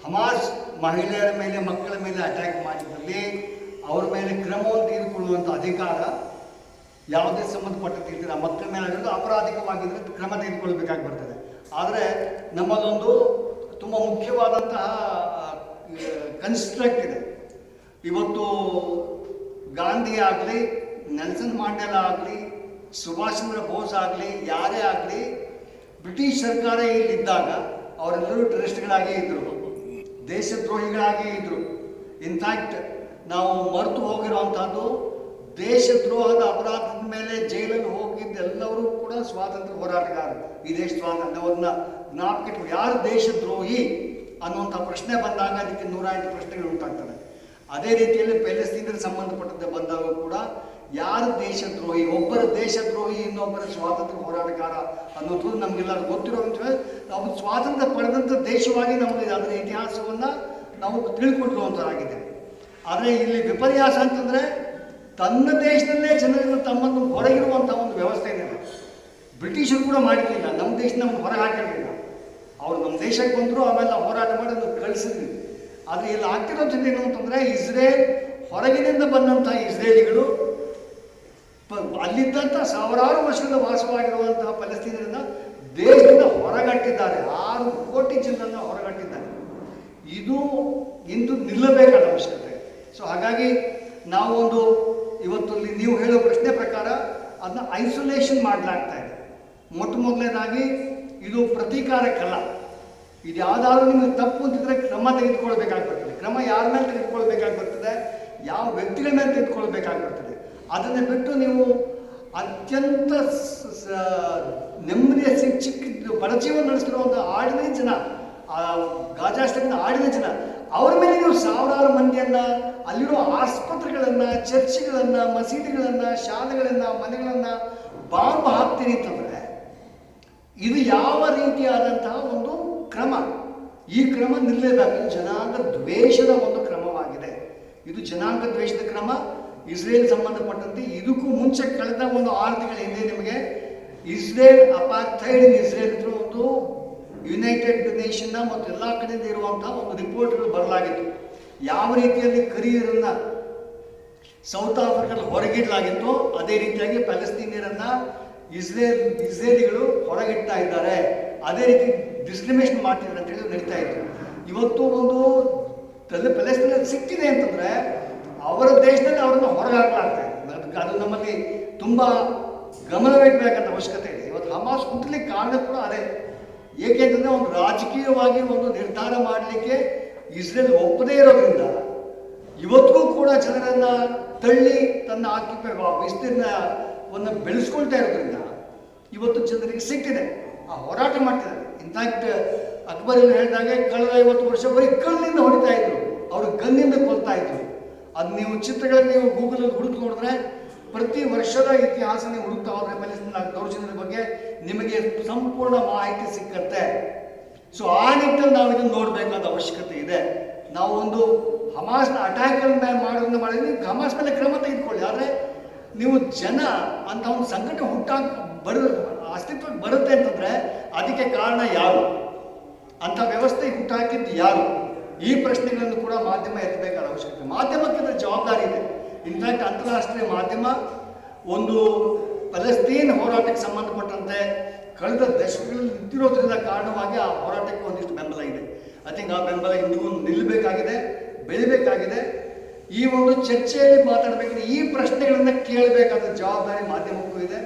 ಹಮಾಸ್ ಮಹಿಳೆಯರ ಮೇಲೆ ಮಕ್ಕಳ ಮೇಲೆ ಅಟ್ಯಾಕ್ ಮಾಡಿದಲ್ಲಿ ಅವರ ಮೇಲೆ ಕ್ರಮವನ್ನು ತೆಗೆದುಕೊಳ್ಳುವಂಥ ಅಧಿಕಾರ ಯಾವುದೇ ಸಂಬಂಧಪಟ್ಟಂತಿರ್ತೀರ ಆ ಮಕ್ಕಳ ಮೇಲೆ ಆಗಿರೋದು ಅಪರಾಧಿಕವಾಗಿದ್ದರೆ ಕ್ರಮ ತೆಗೆದುಕೊಳ್ಬೇಕಾಗಿ ಬರ್ತದೆ. ಆದರೆ ನಮ್ಮದೊಂದು ತುಂಬ ಮುಖ್ಯವಾದಂತಹ ಕನ್ಸ್ಟ್ರಕ್ಟ್ ಇದೆ. ಇವತ್ತು ಗಾಂಧಿ ಆಗಲಿ, ನೆಲ್ಸನ್ ಮಂಡೇಲಾ ಆಗಲಿ, ಸುಭಾಷ್ ಚಂದ್ರ ಬೋಸ್ ಆಗಲಿ, ಯಾರೇ ಆಗಲಿ, ಬ್ರಿಟಿಷ್ ಸರ್ಕಾರ ಇಲ್ಲಿದ್ದಾಗ ಅವರೆಲ್ಲರೂ ಟೆರರಿಸ್ಟ್ಗಳಾಗೇ ಇದ್ದರು, ದೇಶದ್ರೋಹಿಗಳಾಗೇ ಇದ್ದರು. ಇನ್ಫ್ಯಾಕ್ಟ್ ನಾವು ಮರೆತು ಹೋಗಿರುವಂಥದ್ದು, ದೇಶದ್ರೋಹದ ಅಪರಾಧದ ಮೇಲೆ ಜೈಲಲ್ಲಿ ಹೋಗಿದ್ದೆಲ್ಲರೂ ಕೂಡ ಸ್ವಾತಂತ್ರ್ಯ ಹೋರಾಟಗಾರರು. ಈ ದೇಶ ಸ್ವಾತಂತ್ರ್ಯವನ್ನ ಜ್ಞಾಪಕ ಯಾರು ದೇಶದ್ರೋಹಿ ಅನ್ನುವಂಥ ಪ್ರಶ್ನೆ ಬಂದಾಗ ಅದಕ್ಕೆ 108 ಪ್ರಶ್ನೆಗಳು ಉಂಟಾಗ್ತದೆ. ಅದೇ ರೀತಿಯಲ್ಲಿ ಪ್ಯಾಲೆಸ್ತೀನಿಗೆ ಸಂಬಂಧಪಟ್ಟಂತೆ ಬಂದಾಗ ಕೂಡ ಯಾರು ದೇಶದ್ರೋಹಿ, ಒಬ್ಬರ ದೇಶದ್ರೋಹಿ ಇನ್ನೊಬ್ಬರ ಸ್ವಾತಂತ್ರ್ಯ ಹೋರಾಟಗಾರ ಅನ್ನೋದು ನಮಗೆಲ್ಲರೂ ಗೊತ್ತಿರುವಂಥ, ನಾವು ಸ್ವಾತಂತ್ರ್ಯ ಪಡೆದಂಥ ದೇಶವಾಗಿ ನಮಗೆ ಅದರ ಇತಿಹಾಸವನ್ನು ನಾವು ತಿಳ್ಕೊಂಡಿರುವಂಥದ್ದಾಗಿದೆ. ಆದರೆ ಇಲ್ಲಿ ವಿಪರ್ಯಾಸ ಅಂತಂದರೆ ತನ್ನ ದೇಶದಲ್ಲೇ ಜನರನ್ನು ತಮ್ಮನ್ನು ಹೊರಗಿರುವಂಥ ಒಂದು ವ್ಯವಸ್ಥೆ ಇದೆ. ಬ್ರಿಟಿಷರು ಕೂಡ ಮಾಡಿರಲಿಲ್ಲ, ನಮ್ಮ ದೇಶ ನಮ್ಮನ್ನು ಹೊರಗೆ ಹಾಕಿರಲಿಲ್ಲ. ಅವರು ನಮ್ಮ ದೇಶಕ್ಕೆ ಬಂದರು, ಆಮೇಲೆ ನಾವು ಹೋರಾಟ ಮಾಡಿ ಅದನ್ನು ಕಳಿಸಿದ್ವಿ. ಆದರೆ ಇಲ್ಲಿ ಆಗ್ತಿರೋದ್ರಿಂದ ಏನು ಅಂತಂದರೆ, ಇಸ್ರೇಲ್ ಹೊರಗಿನಿಂದ ಬಂದಂಥ ಇಸ್ರೇಲಿಗಳು ಅಲ್ಲಿದ್ದಂಥ ಸಾವಿರಾರು ವರ್ಷಗಳ ವಾಸವಾಗಿರುವಂತಹ ಪ್ಯಾಲೆಸ್ತೀನರನ್ನು ದೇಶದಿಂದ ಹೊರಗಟ್ಟಿದ್ದಾರೆ. 6 ಕೋಟಿ ಜನರನ್ನು ಹೊರಗಟ್ಟಿದ್ದಾರೆ. ಇದು ಇಂದು ನಿಲ್ಲಬೇಕಾದ ಅವಶ್ಯಕತೆ. ಸೊ ಹಾಗಾಗಿ ನಾವು ಒಂದು ಇವತ್ತು ನೀವು ಹೇಳೋ ಪ್ರಶ್ನೆ ಪ್ರಕಾರ ಅದನ್ನ ಐಸೋಲೇಷನ್ ಮಾಡಲಾಗ್ತಾ ಇದೆ. ಮೊದಲನೇದಾಗಿ ಇದು ಪ್ರತೀಕಾರಕ್ಕಲ್ಲ. ಇದು ಯಾವುದಾದ್ರೂ ನಿಮಗೆ ತಪ್ಪು ಅಂತಿದ್ರೆ ಕ್ರಮ ತೆಗೆದುಕೊಳ್ಬೇಕಾಗಿ ಬರ್ತದೆ. ಕ್ರಮ ಯಾರ ಮೇಲೆ ತೆಗೆದುಕೊಳ್ಬೇಕಾಗಿ ಬರ್ತದೆ, ಯಾವ ವ್ಯಕ್ತಿಗಳ ಮೇಲೆ ತೆಗೆದುಕೊಳ್ಬೇಕಾಗಿ ಬರ್ತದೆ. ಅದನ್ನು ಬಿಟ್ಟು ನೀವು ಅತ್ಯಂತ ನೆಮ್ಮದಿಯ ಚಿಕ್ಕ ಬಡಜೀವನ ನಡೆಸ್ತಿರುವಂಥ ಆಡಿನ ಜನ, ಗಾಜಾಸ್ಟ್ರಿನ ಆಡಿನ ಜನ, ಅವರ ಮೇಲೆ ನೀವು ಸಾವಿರಾರು ಮಂದಿಯನ್ನು, ಅಲ್ಲಿರೋ ಆಸ್ಪತ್ರೆಗಳನ್ನು, ಚರ್ಚ್ಗಳನ್ನು, ಮಸೀದಿಗಳನ್ನು, ಶಾಲೆಗಳನ್ನು, ಮನೆಗಳನ್ನು ಬಾಂಬ್ ಹಾಕ್ತೀನಿ ಅಂತಂದರೆ ಇದು ಯಾವ ರೀತಿಯಾದಂತಹ ಒಂದು ಕ್ರಮ? ಈ ಕ್ರಮ ನಿಲ್ಲಬೇಕು. ಜನಾಂಗ ದ್ವೇಷದ ಒಂದು ಕ್ರಮವಾಗಿದೆ. ಇದು ಜನಾಂಗ ದ್ವೇಷದ ಕ್ರಮ. ಇಸ್ರೇಲ್ ಸಂಬಂಧಪಟ್ಟಂತೆ ಇದಕ್ಕೂ ಮುಂಚೆ ಕಳೆದ ಒಂದು 6 ತಿಂಗಳ ಹಿಂದೆ ನಿಮಗೆ ಇಸ್ರೇಲ್ ಅಪಾರ್ಥೈಡ್ ಇನ್ ಇಸ್ರೇಲ್ ಒಂದು ಯುನೈಟೆಡ್ ನೇಷನ್ನ ಮತ್ತು ಎಲ್ಲ ಕಡೆಯಿಂದ ಇರುವಂತಹ ಒಂದು ರಿಪೋರ್ಟ್ಗಳು ಬರಲಾಗಿತ್ತು. ಯಾವ ರೀತಿಯಲ್ಲಿ ಕರಿಯರನ್ನ ಸೌತ್ ಆಫ್ರಿಕಾದಲ್ಲಿ ಹೊರಗಿಡಲಾಗಿತ್ತು, ಅದೇ ರೀತಿಯಾಗಿ ಪ್ಯಾಲೆಸ್ತೀನಿಯರನ್ನ ಇಸ್ರೇಲಿಗಳು ಹೊರಗಿಡ್ತಾ ಇದ್ದಾರೆ, ಅದೇ ರೀತಿ ಡಿಸ್ಕ್ರಿಮಿನೇಷನ್ ಮಾಡ್ತಿದ್ದಾರೆ ಅಂತ ಹೇಳಿ ನಡೀತಾ ಇತ್ತು. ಇವತ್ತು ಒಂದು ಪ್ಯಾಲೆಸ್ತೀನಿಯರ್ ಸಿಕ್ಕಿದೆ ಅಂತಂದ್ರೆ ಅವರ ದೇಶದಲ್ಲಿ ಅವರನ್ನು ಹೊರಗೆ ಹಾಕಲಾಗ್ತಾ ಇದೆ. ಅದು ನಮ್ಮಲ್ಲಿ ತುಂಬ ಗಮನವಿಡಬೇಕಾದ ಅವಶ್ಯಕತೆ ಇದೆ. ಇವತ್ತು ಹಮಾಸ್ ಹುಟ್ಟಲಿಕ್ಕೆ ಕಾರಣ ಕೂಡ ಅದೇ. ಏಕೆಂತಂದರೆ ಒಂದು ರಾಜಕೀಯವಾಗಿ ಒಂದು ನಿರ್ಧಾರ ಮಾಡಲಿಕ್ಕೆ ಇಸ್ರೇಲ್ ಒಪ್ಪದೇ ಇರೋದ್ರಿಂದ ಇವತ್ತಿಗೂ ಕೂಡ ಜನರನ್ನು ತಳ್ಳಿ ತನ್ನ ವಿಸ್ತೀರ್ಣವನ್ನು ಬೆಳೆಸ್ಕೊಳ್ತಾ ಇರೋದ್ರಿಂದ ಇವತ್ತು ಜನರಿಗೆ ಸಿಕ್ಕಿದೆ, ಆ ಹೋರಾಟ ಮಾಡ್ತಿದ್ದಾರೆ. ಇನ್ಫ್ಯಾಕ್ಟ್ ಅಕ್ಬರ್ ಹೇಳಿದಾಗೆ ಕಳೆದ 50 ವರ್ಷ ಬರೀ ಕಲ್ಲಿಂದ ಹೊಡಿತಾ ಇದ್ರು, ಅವರು ಗನ್ನಿಂದ ಕೊಲ್ತಾ ಇದ್ರು. ಅದು ನೀವು ಚಿತ್ರಗಳನ್ನು ನೀವು ಗೂಗಲಲ್ಲಿ ಹುಡುಕಿ ನೋಡಿದ್ರೆ ಪ್ರತಿ ವರ್ಷದ ಇತಿಹಾಸ ನೀವು ಹುಡುಕ್ತಾ ಹೋದ್ರೆ ಪ್ಯಾಲೆಸ್ತೀನ್ ದೌರ್ಜನ್ಯದ ಬಗ್ಗೆ ನಿಮಗೆ ಸಂಪೂರ್ಣ ಮಾಹಿತಿ ಸಿಕ್ಕತ್ತೆ. ಸೊ ಆ ನಿಟ್ಟಿನಲ್ಲಿ ನಾವು ಇದನ್ನು ನೋಡಬೇಕಾದ ಅವಶ್ಯಕತೆ ಇದೆ. ನಾವು ಒಂದು ಹಮಾಸ್ನ ಅಟ್ಯಾಕನ್ನು ಮಾಡೋದನ್ನ ಮಾಡಿದ್ರೆ ಹಮಾಸ್ ಮೇಲೆ ಕ್ರಮ ತೆಗೆದುಕೊಳ್ಳಿ. ಆದರೆ ನೀವು ಜನ ಅಂತ ಒಂದು ಸಂಘಟನೆ ಅಸ್ತಿತ್ವಕ್ಕೆ ಬರುತ್ತೆ ಅಂತಂದರೆ ಅದಕ್ಕೆ ಕಾರಣ ಯಾರು, ಅಂಥ ವ್ಯವಸ್ಥೆ ಹುಟ್ಟಾಕಿದ್ದು ಯಾರು, ಈ ಪ್ರಶ್ನೆಗಳನ್ನು ಕೂಡ ಮಾಧ್ಯಮ ಎತ್ತಬೇಕಾದ ಅವಶ್ಯಕತೆ. ಮಾಧ್ಯಮಕ್ಕೆ ಅದರ ಜವಾಬ್ದಾರಿ ಇದೆ. ಇನ್ಫ್ಯಾಕ್ಟ್ ಅಂತಾರಾಷ್ಟ್ರೀಯ ಮಾಧ್ಯಮ ಒಂದು ಪ್ಯಾಲೆಸ್ತೀನ್ ಹೋರಾಟಕ್ಕೆ ಸಂಬಂಧಪಟ್ಟಂತೆ ಕಳೆದ ದಶಕಗಳಲ್ಲಿ ನಿಂತಿರೋದ್ರಿಂದ ಕಾರಣವಾಗಿ ಆ ಹೋರಾಟಕ್ಕೆ ಒಂದಿಷ್ಟು ಬೆಂಬಲ ಇದೆ. ಐ ಥಿಂಕ್ ಆ ಬೆಂಬಲ ಇಂದಿಗೂ ನಿಲ್ಲಬೇಕಾಗಿದೆ, ಬೆಳಿಬೇಕಾಗಿದೆ. ಈ ಒಂದು ಚರ್ಚೆಯಲ್ಲಿ ಮಾತಾಡಬೇಕಾದ್ರೆ ಈ ಪ್ರಶ್ನೆಗಳನ್ನು ಕೇಳಬೇಕಾದ ಜವಾಬ್ದಾರಿ ಮಾಧ್ಯಮಕ್ಕೂ ಇದೆ.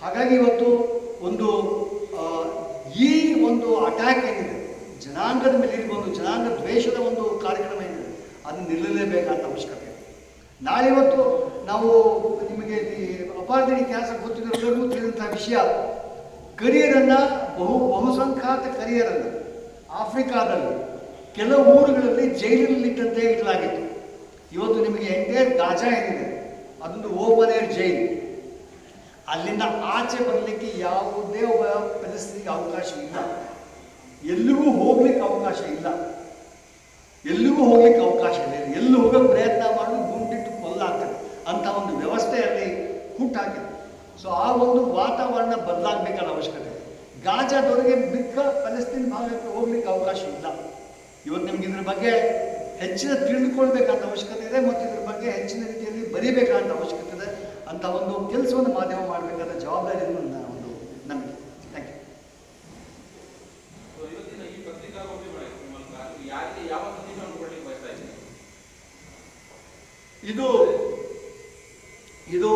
ಹಾಗಾಗಿ ಇವತ್ತು ಒಂದು ಈ ಒಂದು ಅಟ್ಯಾಕ್ ಏನಿದೆ ಜನಾಂಗದ ಮೇಲೆ ಇರ್ಬೋದು, ಜನಾಂಗ ದ್ವೇಷದ ಒಂದು ಕಾರ್ಯಕ್ರಮ ಏನಿದೆ ಅದನ್ನು ನಿಲ್ಲಲೇಬೇಕಾದ ಅವಶ್ಯಕತೆ ಇದೆ. ನಾಳೆ ಇವತ್ತು ನಾವು ನಿಮಗೆ ಅಪಾರ್ಧಿ ಇತಿಹಾಸ ಗೊತ್ತಿರೋರಿಗೂ ತಿಳಿದಂಥ ವಿಷಯ, ಕರಿಯರನ್ನು ಬಹುಸಂಖ್ಯಾತ ಕರಿಯರನ್ನು ಆಫ್ರಿಕಾದಲ್ಲಿ ಕೆಲವು ಊರುಗಳಲ್ಲಿ ಜೈಲಿನಲ್ಲಿಟ್ಟಂತೆ ಇಡಲಾಗಿತ್ತು. ಇವತ್ತು ನಿಮಗೆ ಎಂಟೈರ್ ಗಾಜಾ ಏನಿದೆ ಅದೊಂದು ಓಪನ್ ಏರ್ ಜೈಲು. ಅಲ್ಲಿಂದ ಆಚೆ ಬರಲಿಕ್ಕೆ ಯಾವುದೇ ಒಬ್ಬ ಪ್ಯಾಲೆಸ್ತೀನಿಗೆ ಅವಕಾಶ ಇಲ್ಲ, ಎಲ್ಲಿಗೂ ಹೋಗ್ಲಿಕ್ಕೆ ಅವಕಾಶ ಇಲ್ಲ, ಎಲ್ಲಿಗೂ ಹೋಗ್ಲಿಕ್ಕೆ ಅವಕಾಶ ಇಲ್ಲ. ಎಲ್ಲಿ ಹೋಗೋಕ್ಕೆ ಪ್ರಯತ್ನ ಮಾಡೋದು ಗುಂಡಿಟ್ಟು ಕೊಲ್ಲಾಗ್ತದೆ ಅಂತ ಒಂದು ವ್ಯವಸ್ಥೆಯಲ್ಲಿ ಹುಟ್ಟಾಕಿದೆ. ಸೊ ಆ ಒಂದು ವಾತಾವರಣ ಬದಲಾಗಬೇಕಾದ ಅವಶ್ಯಕತೆ ಇದೆ. ಗಾಜಾದವರೆಗೆ ಮಿಕ್ಕ ಪ್ಯಾಲೆಸ್ತೀನ್ ಭಾಗಕ್ಕೆ ಹೋಗ್ಲಿಕ್ಕೆ ಅವಕಾಶ ಇಲ್ಲ. ಇವತ್ತು ನಿಮ್ಗೆ ಇದ್ರ ಬಗ್ಗೆ ಹೆಚ್ಚಿನ ತಿಳಿದುಕೊಳ್ಬೇಕಾದ ಅವಶ್ಯಕತೆ ಇದೆ ಮತ್ತು ಇದ್ರ ಬಗ್ಗೆ ಹೆಚ್ಚಿನ ರೀತಿಯಲ್ಲಿ ಬರೀಬೇಕಾದ ಅವಶ್ಯಕತೆ ಇದೆ ಅಂತ ಒಂದು ಕೆಲಸವನ್ನು ಮಾಧ್ಯಮ ಮಾಡಬೇಕಾದ ಜವಾಬ್ದಾರಿಯನ್ನು ಒಂದು ನಮಗೆ. Thank you. ಇವತ್ತಿನ ಈ ಪತ್ರಿಕಾಗೋಷ್ಠಿ ಮೂಲಕ ಯಾರಿಗೆ ಯಾವ ಸಂದೇಶವನ್ನು ಕೊಡಲಿಕ್ಕೆ ಬಯಸ್ತಾ ಇದ್ದೀನಿ? ಇದು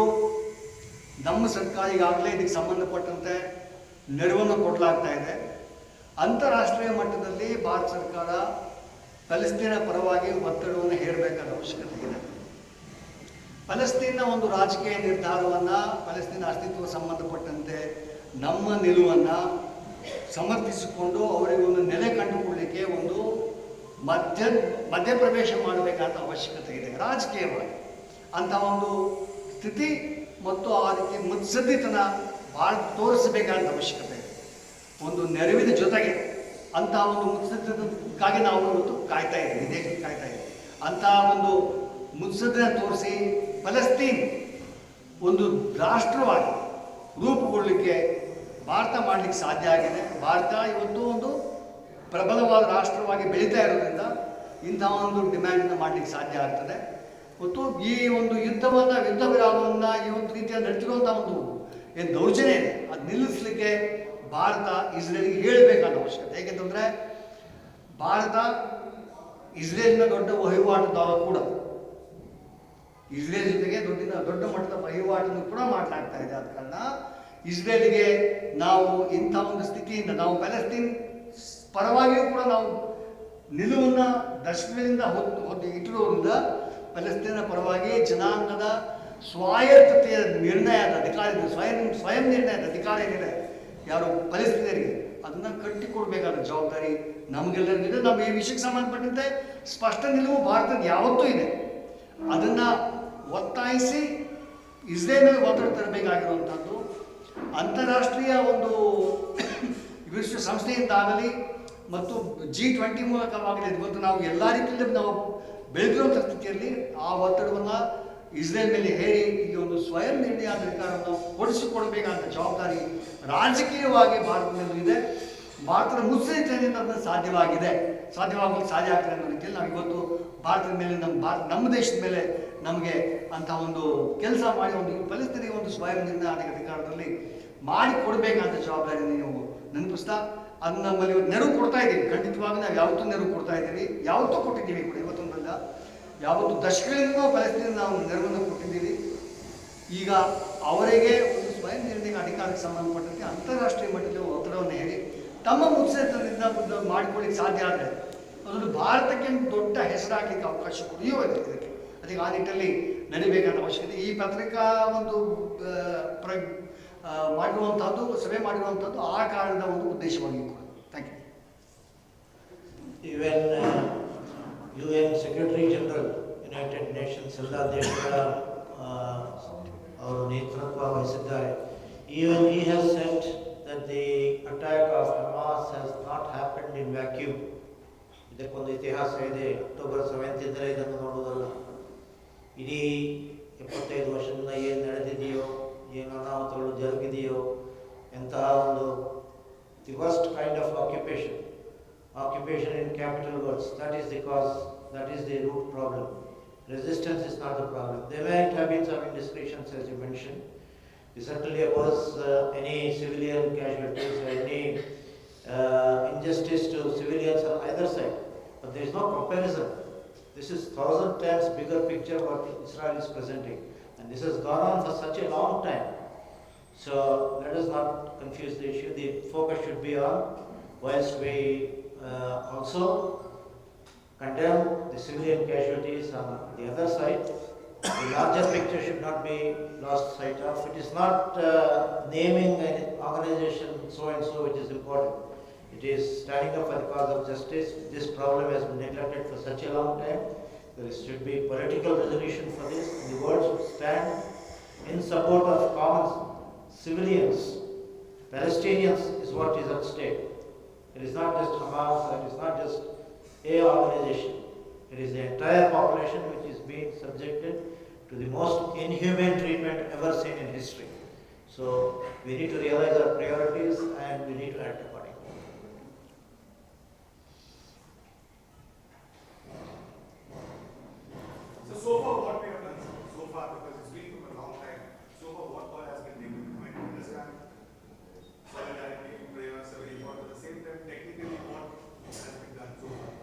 ನಮ್ಮ ಸರ್ಕಾರ ಈಗಾಗಲೇ ಇದಕ್ಕೆ ಸಂಬಂಧಪಟ್ಟಂತೆ ನೆರವನ್ನು ಕೊಡಲಾಗ್ತಾ ಇದೆ. ಅಂತಾರಾಷ್ಟ್ರೀಯ ಮಟ್ಟದಲ್ಲಿ ಭಾರತ ಸರ್ಕಾರ ಪ್ಯಾಲೆಸ್ತೀನ ಪರವಾಗಿ ಒತ್ತಡವನ್ನು ಹೇರಬೇಕಾದ ಅವಶ್ಯಕತೆ ಇದೆ. ಪ್ಯಾಲೆಸ್ತೀನ್ನ ಒಂದು ರಾಜಕೀಯ ನಿರ್ಧಾರವನ್ನು, ಪ್ಯಾಲೆಸ್ತೀನ ಅಸ್ತಿತ್ವ ಸಂಬಂಧಪಟ್ಟಂತೆ ನಮ್ಮ ನಿಲುವನ್ನು ಸಮರ್ಥಿಸಿಕೊಂಡು ಅವರಿಗೊಂದು ನೆಲೆ ಕಂಡುಕೊಳ್ಳಲಿಕ್ಕೆ ಒಂದು ಮಧ್ಯಪ್ರವೇಶ ಮಾಡಬೇಕಾದ ಅವಶ್ಯಕತೆ ಇದೆ ರಾಜಕೀಯವಾಗಿ. ಅಂಥ ಒಂದು ಸ್ಥಿತಿ ಮತ್ತು ಆ ರೀತಿ ಮುತ್ಸದ್ದಿತನ ಭಾಳ ತೋರಿಸಬೇಕಾದ ಅವಶ್ಯಕತೆ ಇದೆ. ಒಂದು ನೆರವಿನ ಜೊತೆಗೆ ಅಂಥ ಒಂದು ಮುತ್ಸದ್ದಿತಕ್ಕಾಗಿ ನಾವು ಇವತ್ತು ಕಾಯ್ತಾ ಇದ್ದೀವಿ, ದೇಶಕ್ಕೆ ಕಾಯ್ತಾ ಇದ್ದೀವಿ. ಅಂಥ ಒಂದು ಮುತ್ಸದ್ದಿನ ತೋರಿಸಿ ಫಲಸ್ತೀನ್ ಒಂದು ರಾಷ್ಟ್ರವಾಗಿ ರೂಪುಗೊಳ್ಳಲಿಕ್ಕೆ ಭಾರತ ಮಾಡಲಿಕ್ಕೆ ಸಾಧ್ಯ ಆಗಿದೆ. ಭಾರತ ಇವತ್ತು ಒಂದು ಪ್ರಬಲವಾದ ರಾಷ್ಟ್ರವಾಗಿ ಬೆಳೀತಾ ಇರೋದ್ರಿಂದ ಇಂಥ ಒಂದು ಡಿಮ್ಯಾಂಡನ್ನು ಮಾಡಲಿಕ್ಕೆ ಸಾಧ್ಯ ಆಗ್ತದೆ. ಮತ್ತು ಈ ಒಂದು ಯುದ್ಧ ವಿರಾಮವನ್ನು ಈ ಒಂದು ರೀತಿಯಲ್ಲಿ ನಡೆಸಿರುವಂಥ ಒಂದು ಏನು ದೌರ್ಜನ್ಯ ಇದೆ ಅದು ನಿಲ್ಲಿಸಲಿಕ್ಕೆ ಭಾರತ ಇಸ್ರೇಲ್ಗೆ ಹೇಳಬೇಕಾದ ಅವಶ್ಯಕತೆ. ಏಕೆಂತಂದರೆ ಭಾರತ ಇಸ್ರೇಲಿನ ದೊಡ್ಡ ವಹಿವಾಟುದಾರ ಕೂಡ, ಇಸ್ರೇಲ್ ಜೊತೆಗೆ ದೊಡ್ಡ ಮಟ್ಟದ ವಹಿವಾಟನ್ನು ಕೂಡ ಮಾಡಲಾಗ್ತಾ ಇದೆ. ಆದ ಕಾರಣ ಇಸ್ರೇಲಿಗೆ ನಾವು ಇಂಥ ಒಂದು ಸ್ಥಿತಿಯಿಂದ ನಾವು ಪ್ಯಾಲೆಸ್ತೀನ್ ಪರವಾಗಿಯೂ ಕೂಡ ನಾವು ನಿಲುವನ್ನು ದಶಕಗಳಿಂದ ಇಟ್ಟಿರೋದ್ರಿಂದ ಪ್ಯಾಲೆಸ್ತೀನ ಪರವಾಗಿ ಜನಾಂಗದ ಸ್ವಾಯತ್ತತೆಯ ನಿರ್ಣಯದ ಅಧಿಕಾರ, ಸ್ವಯಂ ನಿರ್ಣಯದ ಅಧಿಕಾರ ಏನಿದೆ ಯಾರು ಪ್ಯಾಲೆಸ್ತೀನರಿಗೆ ಅದನ್ನು ಕಟ್ಟಿಕೊಡ್ಬೇಕಾದ ಜವಾಬ್ದಾರಿ ನಮಗೆಲ್ಲರಿಗಿದೆ. ನಮ್ಮ ಈ ವಿಷಯಕ್ಕೆ ಸಂಬಂಧಪಟ್ಟಂತೆ ಸ್ಪಷ್ಟ ನಿಲುವು ಭಾರತದ ಯಾವತ್ತೂ ಇದೆ. ಅದನ್ನು ಒತ್ತಾಯಿಸಿ ಇಸ್ರೇಲ್ ಮೇಲೆ ಒತ್ತಡ ತರಬೇಕಾಗಿರುವಂಥದ್ದು ಅಂತಾರಾಷ್ಟ್ರೀಯ ಒಂದು ವಿಶ್ವಸಂಸ್ಥೆಯಿಂದಾಗಲಿ ಮತ್ತು G20 ಮೂಲಕವಾಗಲಿ ಇವತ್ತು ನಾವು ಎಲ್ಲ ರೀತಿಯಲ್ಲಿ ನಾವು ಬೆಳೆದಿರುವಂಥ ಸ್ಥಿತಿಯಲ್ಲಿ ಆ ಒತ್ತಡವನ್ನು ಇಸ್ರೇಲ್ ಮೇಲೆ ಹೇರಿ ಈ ಒಂದು ಸ್ವಯಂ ನಿರ್ಣಯ ಅಧಿಕಾರವನ್ನು ಕೊಡಿಸಿಕೊಡಬೇಕಾದ ಜವಾಬ್ದಾರಿ ರಾಜಕೀಯವಾಗಿ ಭಾರತದಲ್ಲಿ ಇದೆ. ಭಾರತದ ಮುಸ್ಲಿಮರಿಂದ ಅದನ್ನು ಸಾಧ್ಯವಾಗಲಿಕ್ಕೆ ಸಾಧ್ಯ ಆಗ್ತದೆ ಅನ್ನೋ ರೀತಿಯಲ್ಲಿ ನಾವು ಇವತ್ತು ಭಾರತದ ಮೇಲೆ ನಮ್ಮ ದೇಶದ ಮೇಲೆ ನಮಗೆ ಅಂಥ ಒಂದು ಕೆಲಸ ಮಾಡಿ ಒಂದು ಪ್ಯಾಲೆಸ್ತೀನಿಗೆ ಒಂದು ಸ್ವಯಂ ನಿರ್ಣಯ ಅಧಿಕಾರದಲ್ಲಿ ಮಾಡಿ ಕೊಡಬೇಕಂತ ಜವಾಬ್ದಾರಿಯನ್ನು ನೀವು ನೆನಪಿಸ್ತಾ ಅದನ್ನ ನಮ್ಮಲ್ಲಿ ಇವತ್ತು ನೆರವು ಕೊಡ್ತಾ ಇದ್ದೀವಿ. ಖಂಡಿತವಾಗಿ ನಾವು ಯಾವತ್ತೂ ನೆರವು ಕೊಡ್ತಾ ಇದ್ದೀವಿ, ಯಾವತ್ತೂ ಕೊಟ್ಟಿದ್ದೀವಿ ಕೂಡ, ಇವತ್ತೊಂದಲ್ಲ ಯಾವತ್ತು ದಶಕಗಳಿಂದ ಪ್ಯಾಲೆಸ್ತೀನ್ ನಾವು ನೆರವನ್ನು ಕೊಟ್ಟಿದ್ದೀವಿ. ಈಗ ಅವರಿಗೆ ಒಂದು ಸ್ವಯಂ ನಿರ್ಣಯ ಅಧಿಕಾರಕ್ಕೆ ಸಂಬಂಧಪಟ್ಟಂತೆ ಅಂತಾರಾಷ್ಟ್ರೀಯ ಮಟ್ಟದಲ್ಲಿ ಒತ್ತಡವನ್ನು ಹೇರಿ ತಮ್ಮ ಮುತ್ಸದ್ದಿತನದಿಂದ ಮಾಡಿಕೊಳ್ಳಿಕ್ಕೆ ಸಾಧ್ಯ ಆದರೆ ಅದೊಂದು ಭಾರತಕ್ಕೆ ದೊಡ್ಡ ಹೆಸರಾಗಲಿಕ್ಕೆ ಅವಕಾಶ ಕೊಡಿಯೋ ಇದೆ ಇದಕ್ಕೆ. ಅದಕ್ಕೆ ಆ ನಿಟ್ಟಲ್ಲಿ ನಡಿಬೇಕಾದ ಅವಶ್ಯಕತೆ. ಈ ಪತ್ರಿಕಾ ಒಂದು ಮಾಡಿರುವಂಥದ್ದು, ಸಭೆ ಮಾಡಿರುವಂಥದ್ದು ಆ ಕಾರಣದ ಒಂದು ಉದ್ದೇಶವಾಗಿ ಕೂಡ. Thank you. Even UN Secretary General, United Nations ಎಲ್ಲ ದೇಶಗಳ ಅವರು ನೇತೃತ್ವ ವಹಿಸಿದ್ದಾರೆ. Even he has said that the attack of Hamas has not happened in vacuum. ಇದಕ್ಕೊಂದು ಇತಿಹಾಸ ಇದೆ. ಅಕ್ಟೋಬರ್ 7 ಇದ್ದರೆ ಇದನ್ನು ನೋಡುವುದಲ್ಲ. ಇಡೀ 75 ವರ್ಷದಿಂದ ಏನು ನಡೆದಿದೆಯೋ, ಏನು ಅನಾಹುತಗಳು ಜರುಗಿದೆಯೋ, ಎಂತಹ ಒಂದು the worst kind of occupation in capital words, that is the cause, that is the root problem. Resistance is not the problem. There might have been some indiscretions as you mentioned. We certainly oppose any civilian casualties or any injustice to civilians on either side, but there is no comparison. This is 1,000 times bigger picture what Israel is presenting, and this has gone on for such a long time. So let us not confuse the issue. The focus should be on, whilst we also condemn the civilian casualties on the other side, the larger picture should not be lost sight of. It is not naming an organization so and so which is important. It is standing up for the cause of justice. This problem has been neglected for such a long time. There should be political resolution for this. The world should stand in support of common civilians. Palestinians is what is at stake. It is not just Hamas, it is not just a organization. It is the entire population which is being subjected to the most inhumane treatment ever seen in history. So we need to realize our priorities and we need to act accordingly. So far what we have done so far, because it's been from a long time, so far what all has been taken? I mean, to understand solidarity, prayers are very important. At the same time, technically what has been done so far?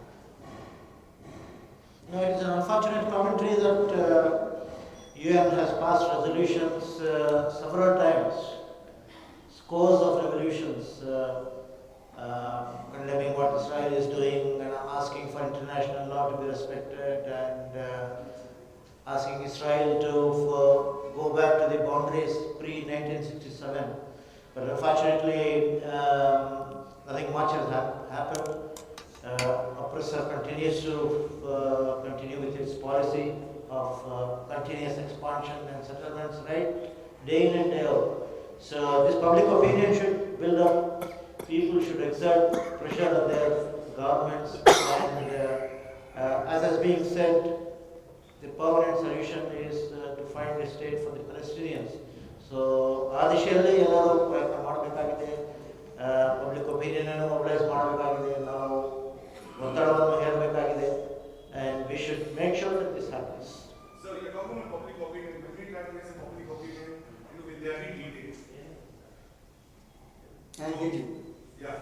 No, it is an unfortunate commentary that UN has passed resolutions several times, scores of resolutions condemning what Israel is doing and asking for international law to be respected and asking Israel to go back to the boundaries pre-1967. But unfortunately, nothing much has happened. Oppressor continues to continue with its policy of continuous expansion and settlements, right, day in and day out. So this public opinion should build up. People should exert pressure on their governments, and as has been said, the permanent solution is to find a state for the Palestinians. So ಆದಿಶಯಲ್ಲಿ ಎಲ್ಲರೂ ಪ್ರಯತ್ನ ಮಾಡಬೇಕಾಗಿದೆ, ಪಬ್ಲಿಕ್ ಒಪಿನಿಯನ್ ಅನ್ನು ಮೊಬಿಲೈಸ್ ಮಾಡಬೇಕಾಗಿದೆ, ನಾವು ಒತ್ತಡವನ್ನು ಹೇರಬೇಕಾಗಿದೆ, and we should make sure that this happens. So you're talking about public opinion. When we try to raise a public opinion, will there be details? I get you. Yeah.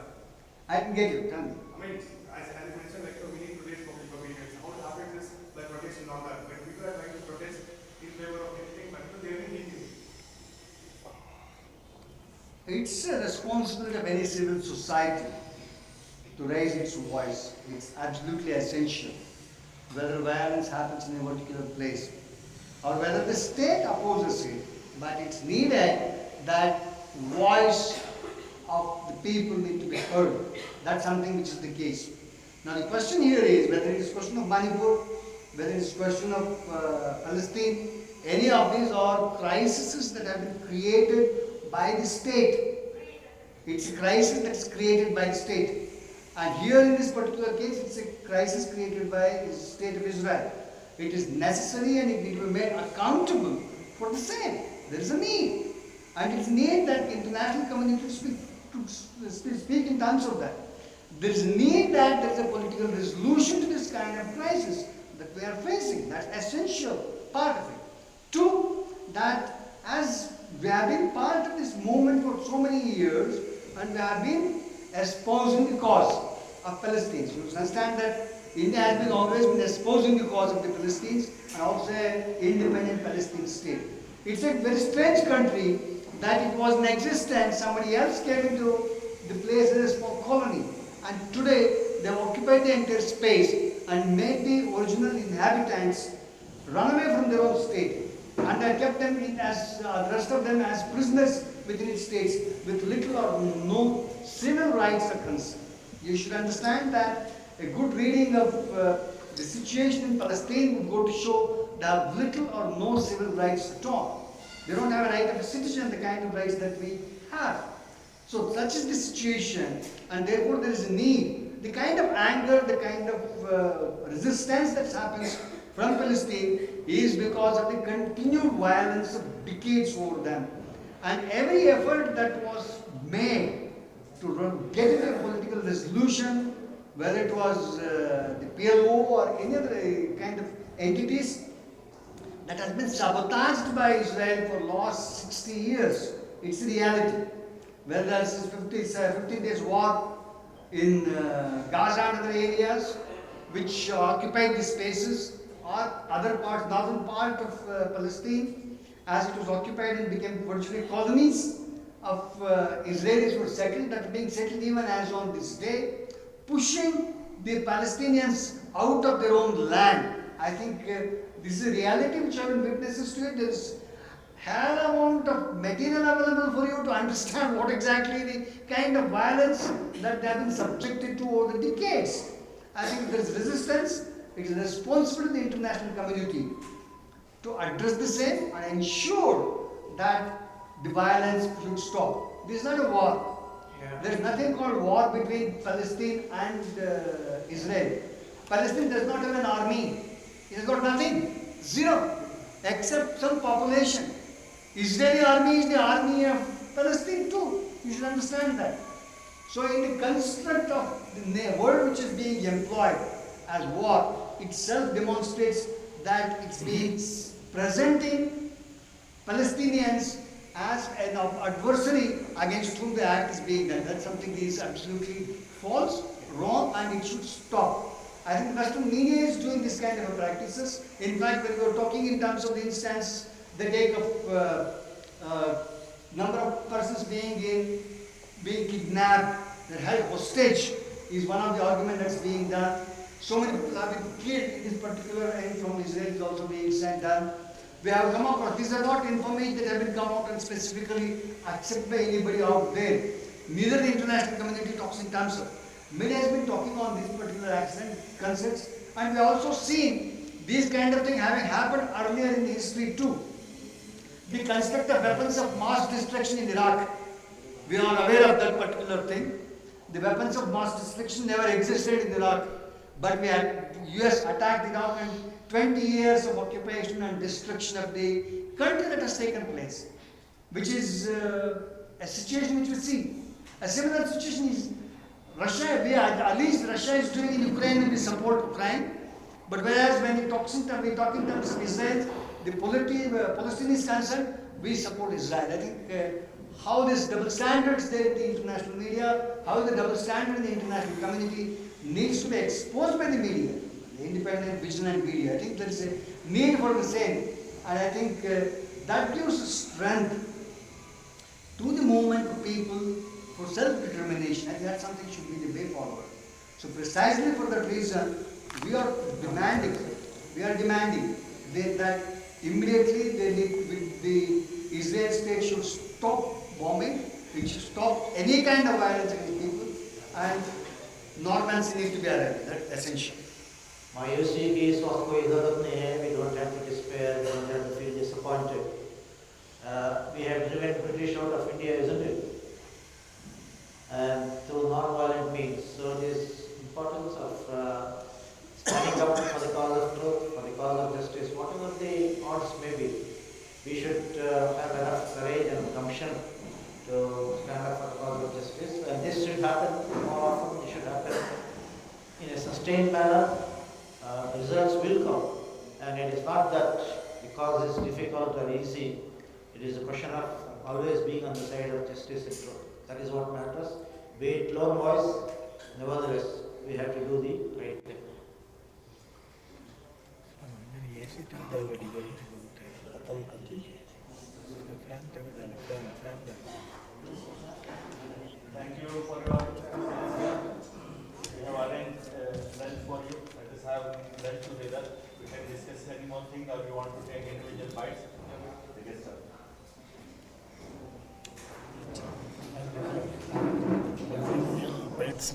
I can get you. Tell me. I mean, as I mentioned, like, we need to raise public opinion. How it happens is by protest and all that. When people are trying to protest in favor of anything, but they will need it. It's a responsibility of any civil society to raise its voice. It's absolutely essential. Whether violence happens in a particular place or whether the state opposes it, but it's needed that voice of the people need to be heard. That's something which is the case. Now the question here is whether it is question of Manipur, whether it is question of Palestine, any of these are crises that have been created by the state. It's a crisis that is created by the state. And here in this particular case, it's a crisis created by the state of Israel. It is necessary and it needs to be made accountable for the same. There is a need. And it's need that the international community to speak in terms of that. There is a need that there is a political resolution to this kind of crisis that we are facing. That's essential part of it. Two, that as we have been part of this movement for so many years and we have been espousing the cause of Palestinians. You understand that India has been always been espousing the cause of the Palestinians and also an independent Palestinian state. It's a very strange country that it was in existence, somebody else came into the place as a small colony, and today they have occupied the entire space and made the original inhabitants run away from their own state, and they kept them in as the rest of them as prisoners within its states with little or no civil rights are concerned. You should understand that a good reading of the situation in Palestine would go to show they have little or no civil rights at all. They don't have a right of a citizen, the kind of rights that we have. So such is the situation, and therefore there is a need. The kind of anger, the kind of resistance that happens from Palestine is because of the continued violence of decades over them. And every effort that was made to get into a political resolution, whether it was the PLO or any other kind of entities, that has been sabotaged by Israel for last 60 years. It's the reality. Whether there's 15 days war in Gaza and other areas which occupied the spaces, or other parts, northern part of Palestine, as it was occupied and became virtually colonies of Israelis were settled, that are being settled even as on this day, pushing the Palestinians out of their own land. I think this is a reality which have been witnesses to it. There is hell amount of material available for you to understand what exactly the kind of violence that they have been subjected to over the decades. I think there is resistance. It is responsible to the international community to address the same and ensure that the violence should stop. This is not a war. There is nothing called war between Palestine and Israel. Palestine does not have an army. It has got nothing. Zero. Except some population. Israeli army is the army of Palestine too. You should understand that. So in the construct of the word which is being employed as war, itself demonstrates that it's being presenting Palestinians as an adversary against whom the act is being done. That's something that is absolutely false, wrong, and it should stop. I think Western media is doing this kind of practices. In fact, when we are talking in terms of the instance, the take of number of persons being kidnapped, they're held hostage, is one of the arguments that's being done. So many people have been killed in this particular end from Israel is also being sent down. We have come across, these are not information that have been come out and specifically accepted by anybody out there. Neither the international community talks in terms of. Media has been talking on this particular accident, concepts, and we have also seen these kind of things having happened earlier in the history too. The construct of weapons of mass destruction in Iraq, we are aware of that particular thing. The weapons of mass destruction never existed in Iraq, but we had US attacked Iraq and 20 years of occupation and destruction of the country that has taken place, which is a situation which we see. A similar situation is Russia, at least Russia is doing in Ukraine and we support Ukraine. But whereas when we talk in terms of Israel, the Palestine is concerned, we support Israel. I think how this double standards there in the international media, how the double standard in the international community needs to be exposed by the media, the independent, vigilant media. I think there is a need for the same. And I think that gives strength to the movement of people for self-determination. I think that's something should be the way forward. So precisely for that reason, we are demanding that immediately the Israel state should stop bombing, it should stop any kind of violence against people, and normalcy needs to be arrived. That's essential. मायूसी की इस वक्त कोई ज़रूरत नहीं है. We don't have to despair, we don't have to feel disappointed. We have driven British out of India, isn't it? And through non-violent means. So this importance of standing up for the cause of truth, for the cause of justice, whatever the odds may be, we should have enough courage and gumption to stand up for the cause of justice. And this should happen more often. It should happen in a sustained manner. Results will come. And it is not that the cause is difficult or easy. It is a question of always being on the side of justice and truth. That is what matters. Be it lone voice, nevertheless, we have to do the right thing. Thank you for your we have arranged lunch for you. Let us have lunch together. We can discuss any more thing or you want to take individual bites. Take it, sir. It's